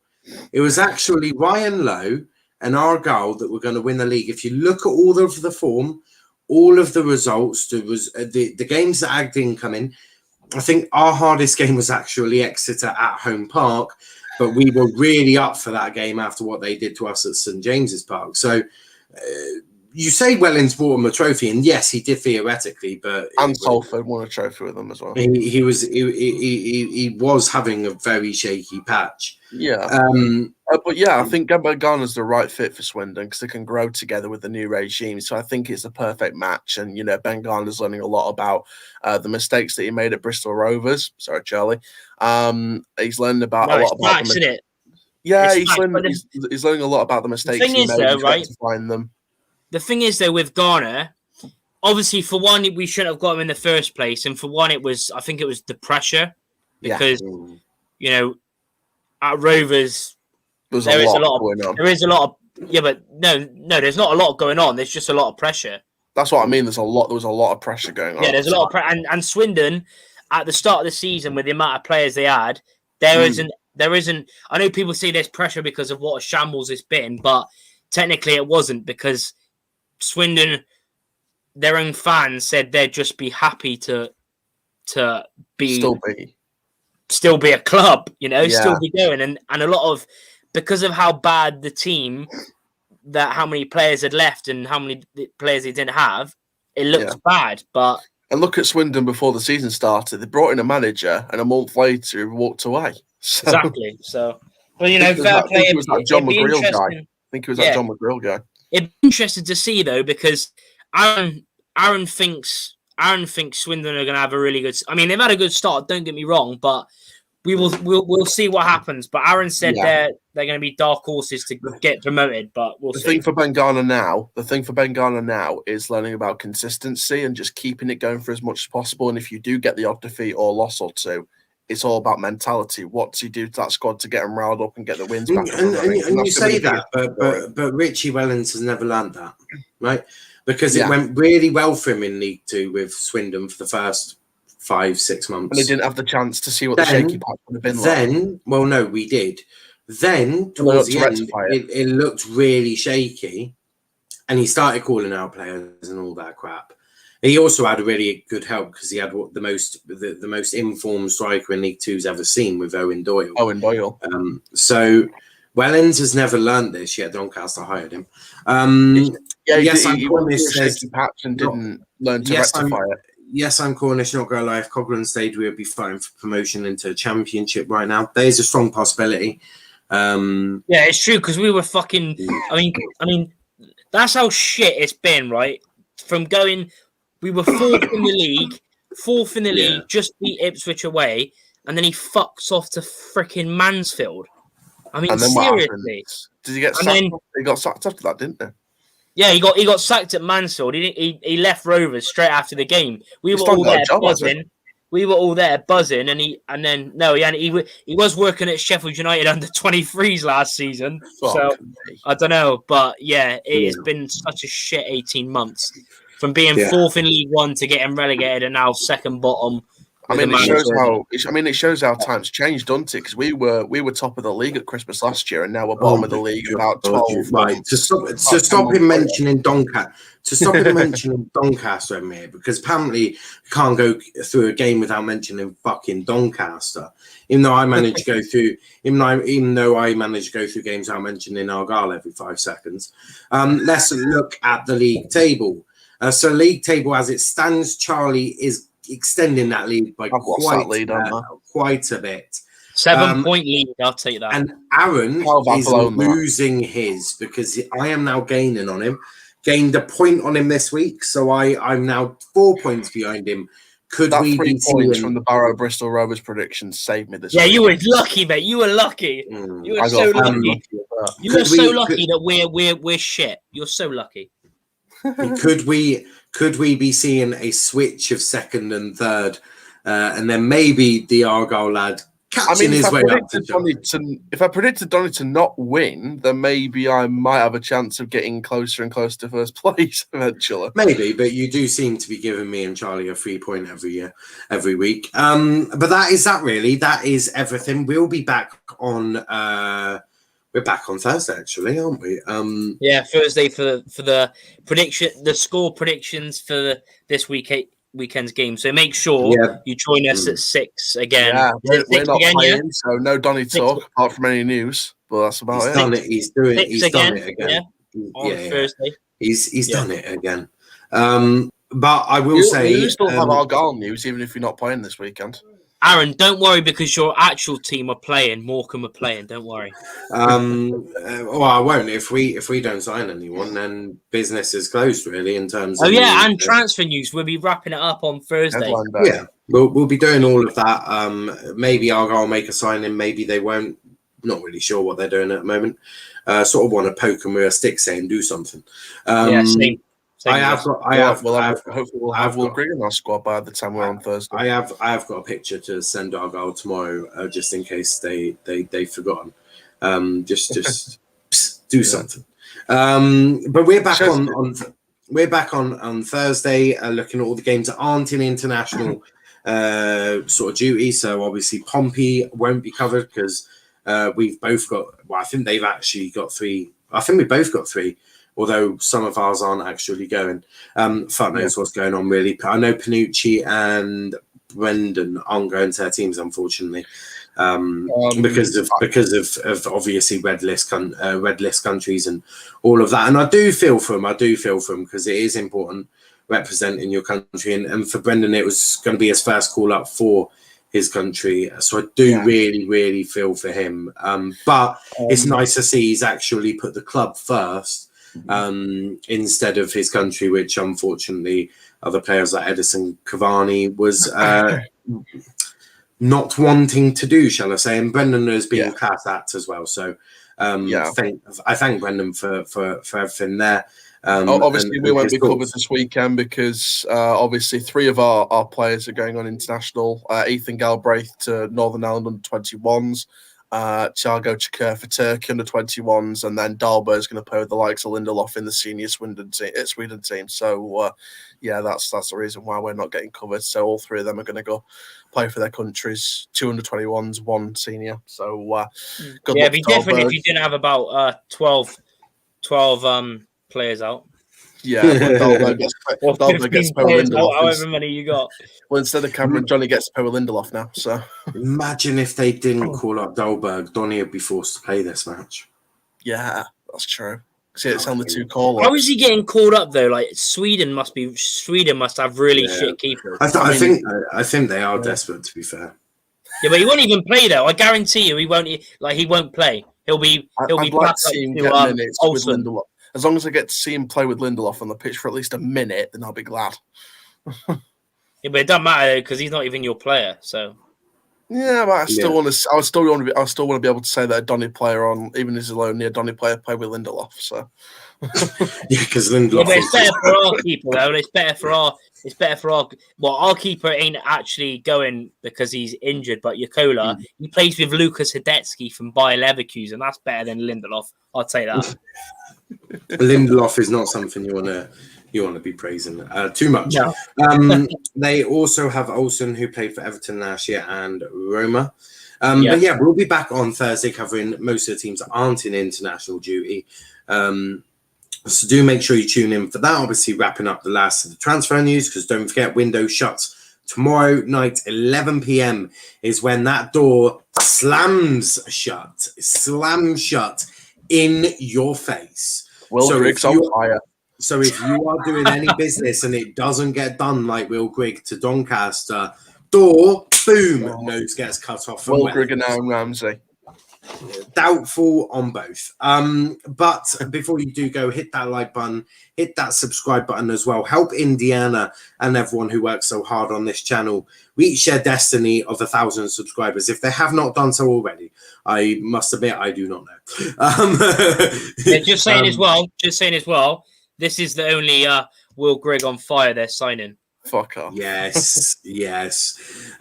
It was actually Ryan Lowe and Argyle that were going to win the league. If you look at all of the form, all of the results, there was the games that didn't come in. I think our hardest game was actually Exeter at Home Park, but we were really up for that game after what they did to us at St James's Park. So you say Wellens brought him a trophy, and yes, he did theoretically, but Salford won a trophy with them as well. He was having a very shaky patch. Yeah, but yeah, I think Ben Garner's the right fit for Swindon because they can grow together with the new regime. So I think it's a perfect match. And Ben Garner's learning a lot about the mistakes that he made at Bristol Rovers. Sorry, Charlie. He's learned about a lot about them. Isn't it? Yeah, he's learning a lot about the mistakes he made to find them. The thing is, though, with Garner, obviously, for one, we shouldn't have got him in the first place, and for one, I think it was the pressure because at Rovers there is a lot of but there's not a lot going on. There's just a lot of pressure. That's what I mean. There was a lot of pressure going on. Yeah, there's a lot of pressure, and Swindon at the start of the season with the amount of players they had, there isn't. I know people say there's pressure because of what a shambles it's been, but technically it wasn't because Swindon, their own fans said they'd just be happy to still be a club, still be going, and a lot of because of how bad the team, how many players had left and how many players they didn't have, it looked bad. But and look at Swindon before the season started; they brought in a manager, and a month later he walked away. So, exactly. So, well, fair play. It was that John McGreal guy. I think it was that John McGreal guy. It'd be interesting to see though, because Aaron thinks Aaron thinks Swindon are going to have a really good. I mean, they've had a good start. Don't get me wrong, but we'll see what happens. But Aaron said they're going to be dark horses to get promoted. But we'll see. The thing for Bengala now is learning about consistency and just keeping it going for as much as possible. And if you do get the odd defeat or loss or two, it's all about mentality. What does he do to that squad to get them riled up and get the wins back? And you say that, but Richie Wellens has never learned that, right? Because it went really well for him in League Two with Swindon for the first 5-6 months. And they didn't have the chance to see what the shaky patch would have been like. Well, no, we did. Then, towards the end, it looked really shaky, and he started calling out players and all that crap. He also had a really good help because he had the most informed striker in League Two's ever seen with Owen Doyle. So Wellens has never learned this yet. Doncaster hired him. He went through a shaky patch and didn't learn to rectify it. Yes, I'm Cornish, not going to lie. If Coglan stayed, we would be fighting for promotion into a championship right now. There is a strong possibility. Yeah, it's true because we were fucking. I mean, that's how shit it's been, right? From going, we were fourth in the league, just beat Ipswich away, and then he fucks off to freaking Mansfield. I mean, seriously. Did he get sacked? He got sacked after that, didn't he? Yeah, he got sacked at Mansfield. He left Rovers straight after the game. We were all there buzzing. He was working at Sheffield United under 23s last season. So I don't know, but yeah, it has been such a shit 18 months from being fourth in League One to getting relegated and now second bottom. I mean, it shows how times changed, doesn't it? Because we were top of the league at Christmas last year, and now we're bottom of the league about 12. Right. To stop him mentioning Doncaster, Emir, because apparently you can't go through a game without mentioning fucking Doncaster. Even though I manage to go through games without mentioning Argyle every 5 seconds. Let's look at the league table. So league table as it stands, Charlie is extending that lead by quite a bit. 7-point lead, I'll take that. And Aaron is losing his because I am now gaining on him. Gained a point on him this week, so I'm now 4 points behind him. Could that we 3 be points from the BAAROW Bristol Rovers predictions saved me this week? Yeah, you were lucky, mate. You were lucky. You were so lucky. You were so lucky that we're shit. You're so lucky. Could we be seeing a switch of second and third, and then maybe the Argyle lad catching his way up to if I predicted Donny to not win, then maybe I might have a chance of getting closer and closer to first place eventually. Maybe, but you do seem to be giving me and Charlie a 3 point every week. But that is everything. We'll be back on. We're back on Thursday, actually, aren't we? Yeah, Thursday for the prediction, the score predictions for this weekend's game. So make sure you join us at 6 again. Yeah, we're not playing, so no Donny talk apart from any news. But that's about it. He's done it again. On Thursday. He's done it again. But I will say, you still have Argyle news, even if you're not playing this weekend. Aaron, don't worry because your actual team are playing. Morecambe are playing. Don't worry. Well, I won't. If we don't sign anyone, then business is closed. Really, in terms. of and transfer news. We'll be wrapping it up on Thursday. Yeah, we'll be doing all of that. Maybe Argyle make a signing. Maybe they won't. Not really sure what they're doing at the moment. Sort of want to poke them with a stick, saying do something. Same. Hopefully we'll have Will Green in our squad by the time we're on Thursday. I have got a picture to send Argyle tomorrow, just in case they've forgotten. Just do something. But we're back on Thursday, looking at all the games that aren't in international sort of duty. So obviously Pompey won't be covered because we've both got. Well, I think they've actually got 3. I think we both got 3. Although some of ours aren't actually going. Fuck knows what's going on, really. I know Panucci and Brendan aren't going to their teams, unfortunately, because of obviously red list countries and all of that. And I do feel for them because it is important representing your country. And for Brendan, it was going to be his first call up for his country. So I do really, really feel for him. But it's nice to see he's actually put the club first. instead of his country, which unfortunately other players like Edison Cavani was not wanting to do, shall I say. And Brendan has been class act as well. So I thank Brendan for everything there. Obviously, we won't be covered this weekend because obviously 3 of our players are going on international. Ethan Galbraith to Northern Ireland under 21s, Thiago Çakır for Turkey under 21s, and then Dahlberg is going to play with the likes of Lindelof in the senior Sweden team. So, that's the reason why we're not getting covered. So all 3 of them are going to go play for their countries, 2 under 21s, 1 senior. So it'd be different if you didn't have about 12 players out. Yeah, Dahlberg gets to play with Lindelof. However many you got. Well, instead of Cameron, Johnny gets to play with Lindelof now. So imagine if they didn't call up Dahlberg, Donny would be forced to play this match. Yeah, that's true. See, it's only 2 call-ups. How is he getting called up though? Like Sweden must have really shit keepers. I think they are desperate, to be fair. Yeah, but he won't even play though. I guarantee you, he won't play. He'll be back to see him get minutes with Lindelof. As long as I get to see him play with Lindelof on the pitch for at least a minute, then I'll be glad. But it doesn't matter because he's not even your player. So yeah, but I still want to be able to say that a Donny player on even his alone near Donny player play with Lindelof. So because Lindelof. But it's better for our keeper though. It's better for our. Well, our keeper ain't actually going because he's injured. But Yakola, he plays with Lucas Hidetsky from Bayer Leverkusen. That's better than Lindelof. I'll take that. Lindelof is not something you want to be praising too much. No. They also have Olsen, who played for Everton last year, and Roma. But yeah, we'll be back on Thursday covering most of the teams that aren't in international duty. So do make sure you tune in for that. Obviously, wrapping up the last of the transfer news, because don't forget, window shuts tomorrow night, 11 p.m. is when that door slams shut in your face. Will Griggs on fire. So if you are doing any business and it doesn't get done like Will Grigg to Doncaster, door, boom, nose gets cut off. Will Grigg and Aaron Ramsey. Doubtful on both. But before you do go, hit that like button, hit that subscribe button as well. Help Indiana and everyone who works so hard on this channel reach their destiny of 1,000 subscribers. If they have not done so already, I must admit I do not know. Just saying as well, this is the only Will Grigg on fire they're signing. Fuck off. Yes.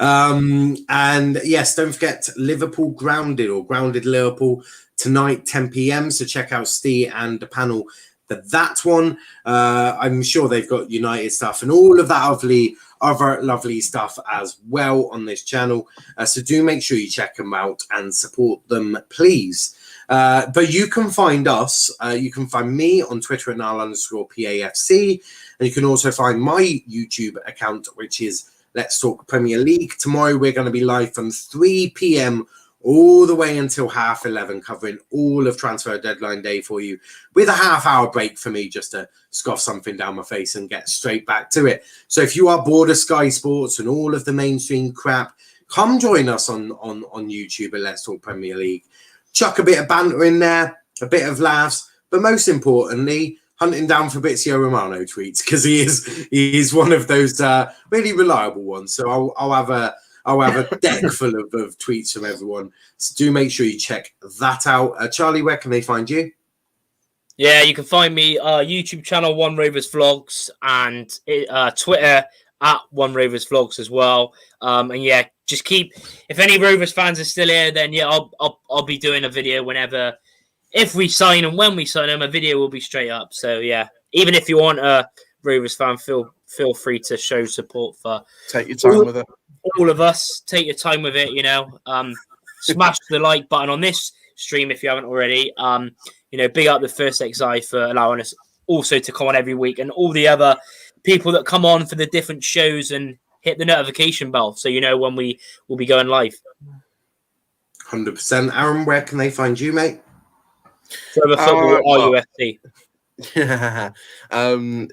And yes, don't forget Liverpool Grounded Liverpool tonight, 10 p.m. So check out Steve and the panel for that one. I'm sure they've got United stuff and all of that other lovely stuff as well on this channel. So do make sure you check them out and support them, please. But you can find us, you can find me on Twitter at @Nile_PAFC. And you can also find my YouTube account, which is Let's Talk Premier League. Tomorrow we're going to be live from 3 p.m. all the way until 11:30, covering all of transfer deadline day for you, with a half-hour break for me just to scoff something down my face and get straight back to it. So if you are bored of Sky Sports and all of the mainstream crap, come join us on YouTube at Let's Talk Premier League. Chuck a bit of banter in there, a bit of laughs, but most importantly, hunting down Fabrizio Romano tweets, because he is one of those really reliable ones. So I'll have a deck full of tweets from everyone. So do make sure you check that out. Charlie, where can they find you? Yeah, you can find me YouTube channel One Rovers Vlogs and Twitter at One Rovers Vlogs as well. And yeah, just keep. If any Rovers fans are still here, then yeah, I'll be doing a video whenever. If we sign and when we sign them, a video will be straight up. So yeah, even if you aren't a Rovers fan, feel free to show support for. Take your time with it. All of us, take your time with it. Smash the like button on this stream if you haven't already. Big up the First XI for allowing us also to come on every week, and all the other people that come on for the different shows and hit the notification bell so you know when we will be going live. 100%. Aaron, where can they find you, mate? Forever Football RUFC. Yeah,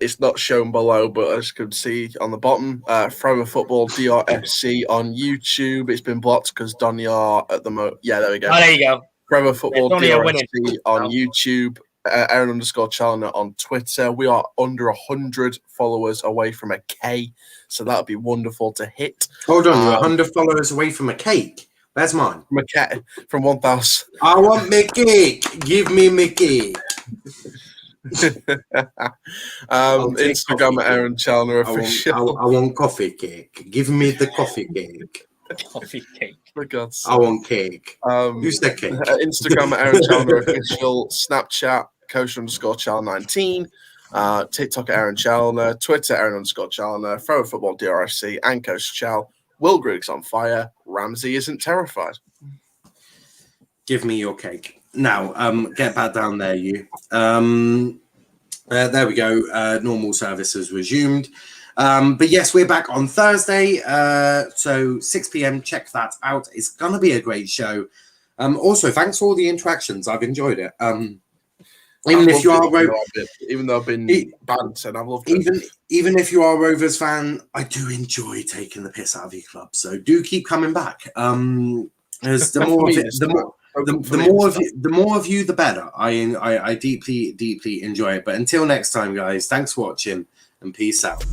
it's not shown below, but as you can see on the bottom, Forever Football DRFC on YouTube. It's been blocked because Donya at the moment. Yeah, there we go. Oh, there you go. Forever Football DRFC on YouTube. Aaron_Challoner on Twitter. We are under 100 followers away from a K, so that would be wonderful to hit. Hold on, you're 100 followers away from a cake. Where's mine? From a K, from 1,000. I want my cake. Give me my cake. Instagram at Aaron Challoner official. I want coffee cake. Give me the coffee cake. Coffee cake. For God's sake. I want cake. Who's the cake? Instagram at Aaron Challoner official. Snapchat coach_Chal19. TikTok at Aaron Challoner. Twitter Aaron_Challoner. Throw Football DRFC and Coach Chal. Will Griggs on fire. Ramsey isn't terrified. Give me your cake. Now, get back down there, you. There we go. Normal service has resumed. But yes, we're back on Thursday. So 6 p.m. Check that out. It's going to be a great show. Also, thanks for all the interactions. I've enjoyed it. Even if you are even though I've been banned, and I've loved it. Even if you are a Rovers fan, I do enjoy taking the piss out of your club. So do keep coming back. As the more of it, the more of you, the better. I deeply enjoy it. But until next time, guys, thanks for watching and peace out.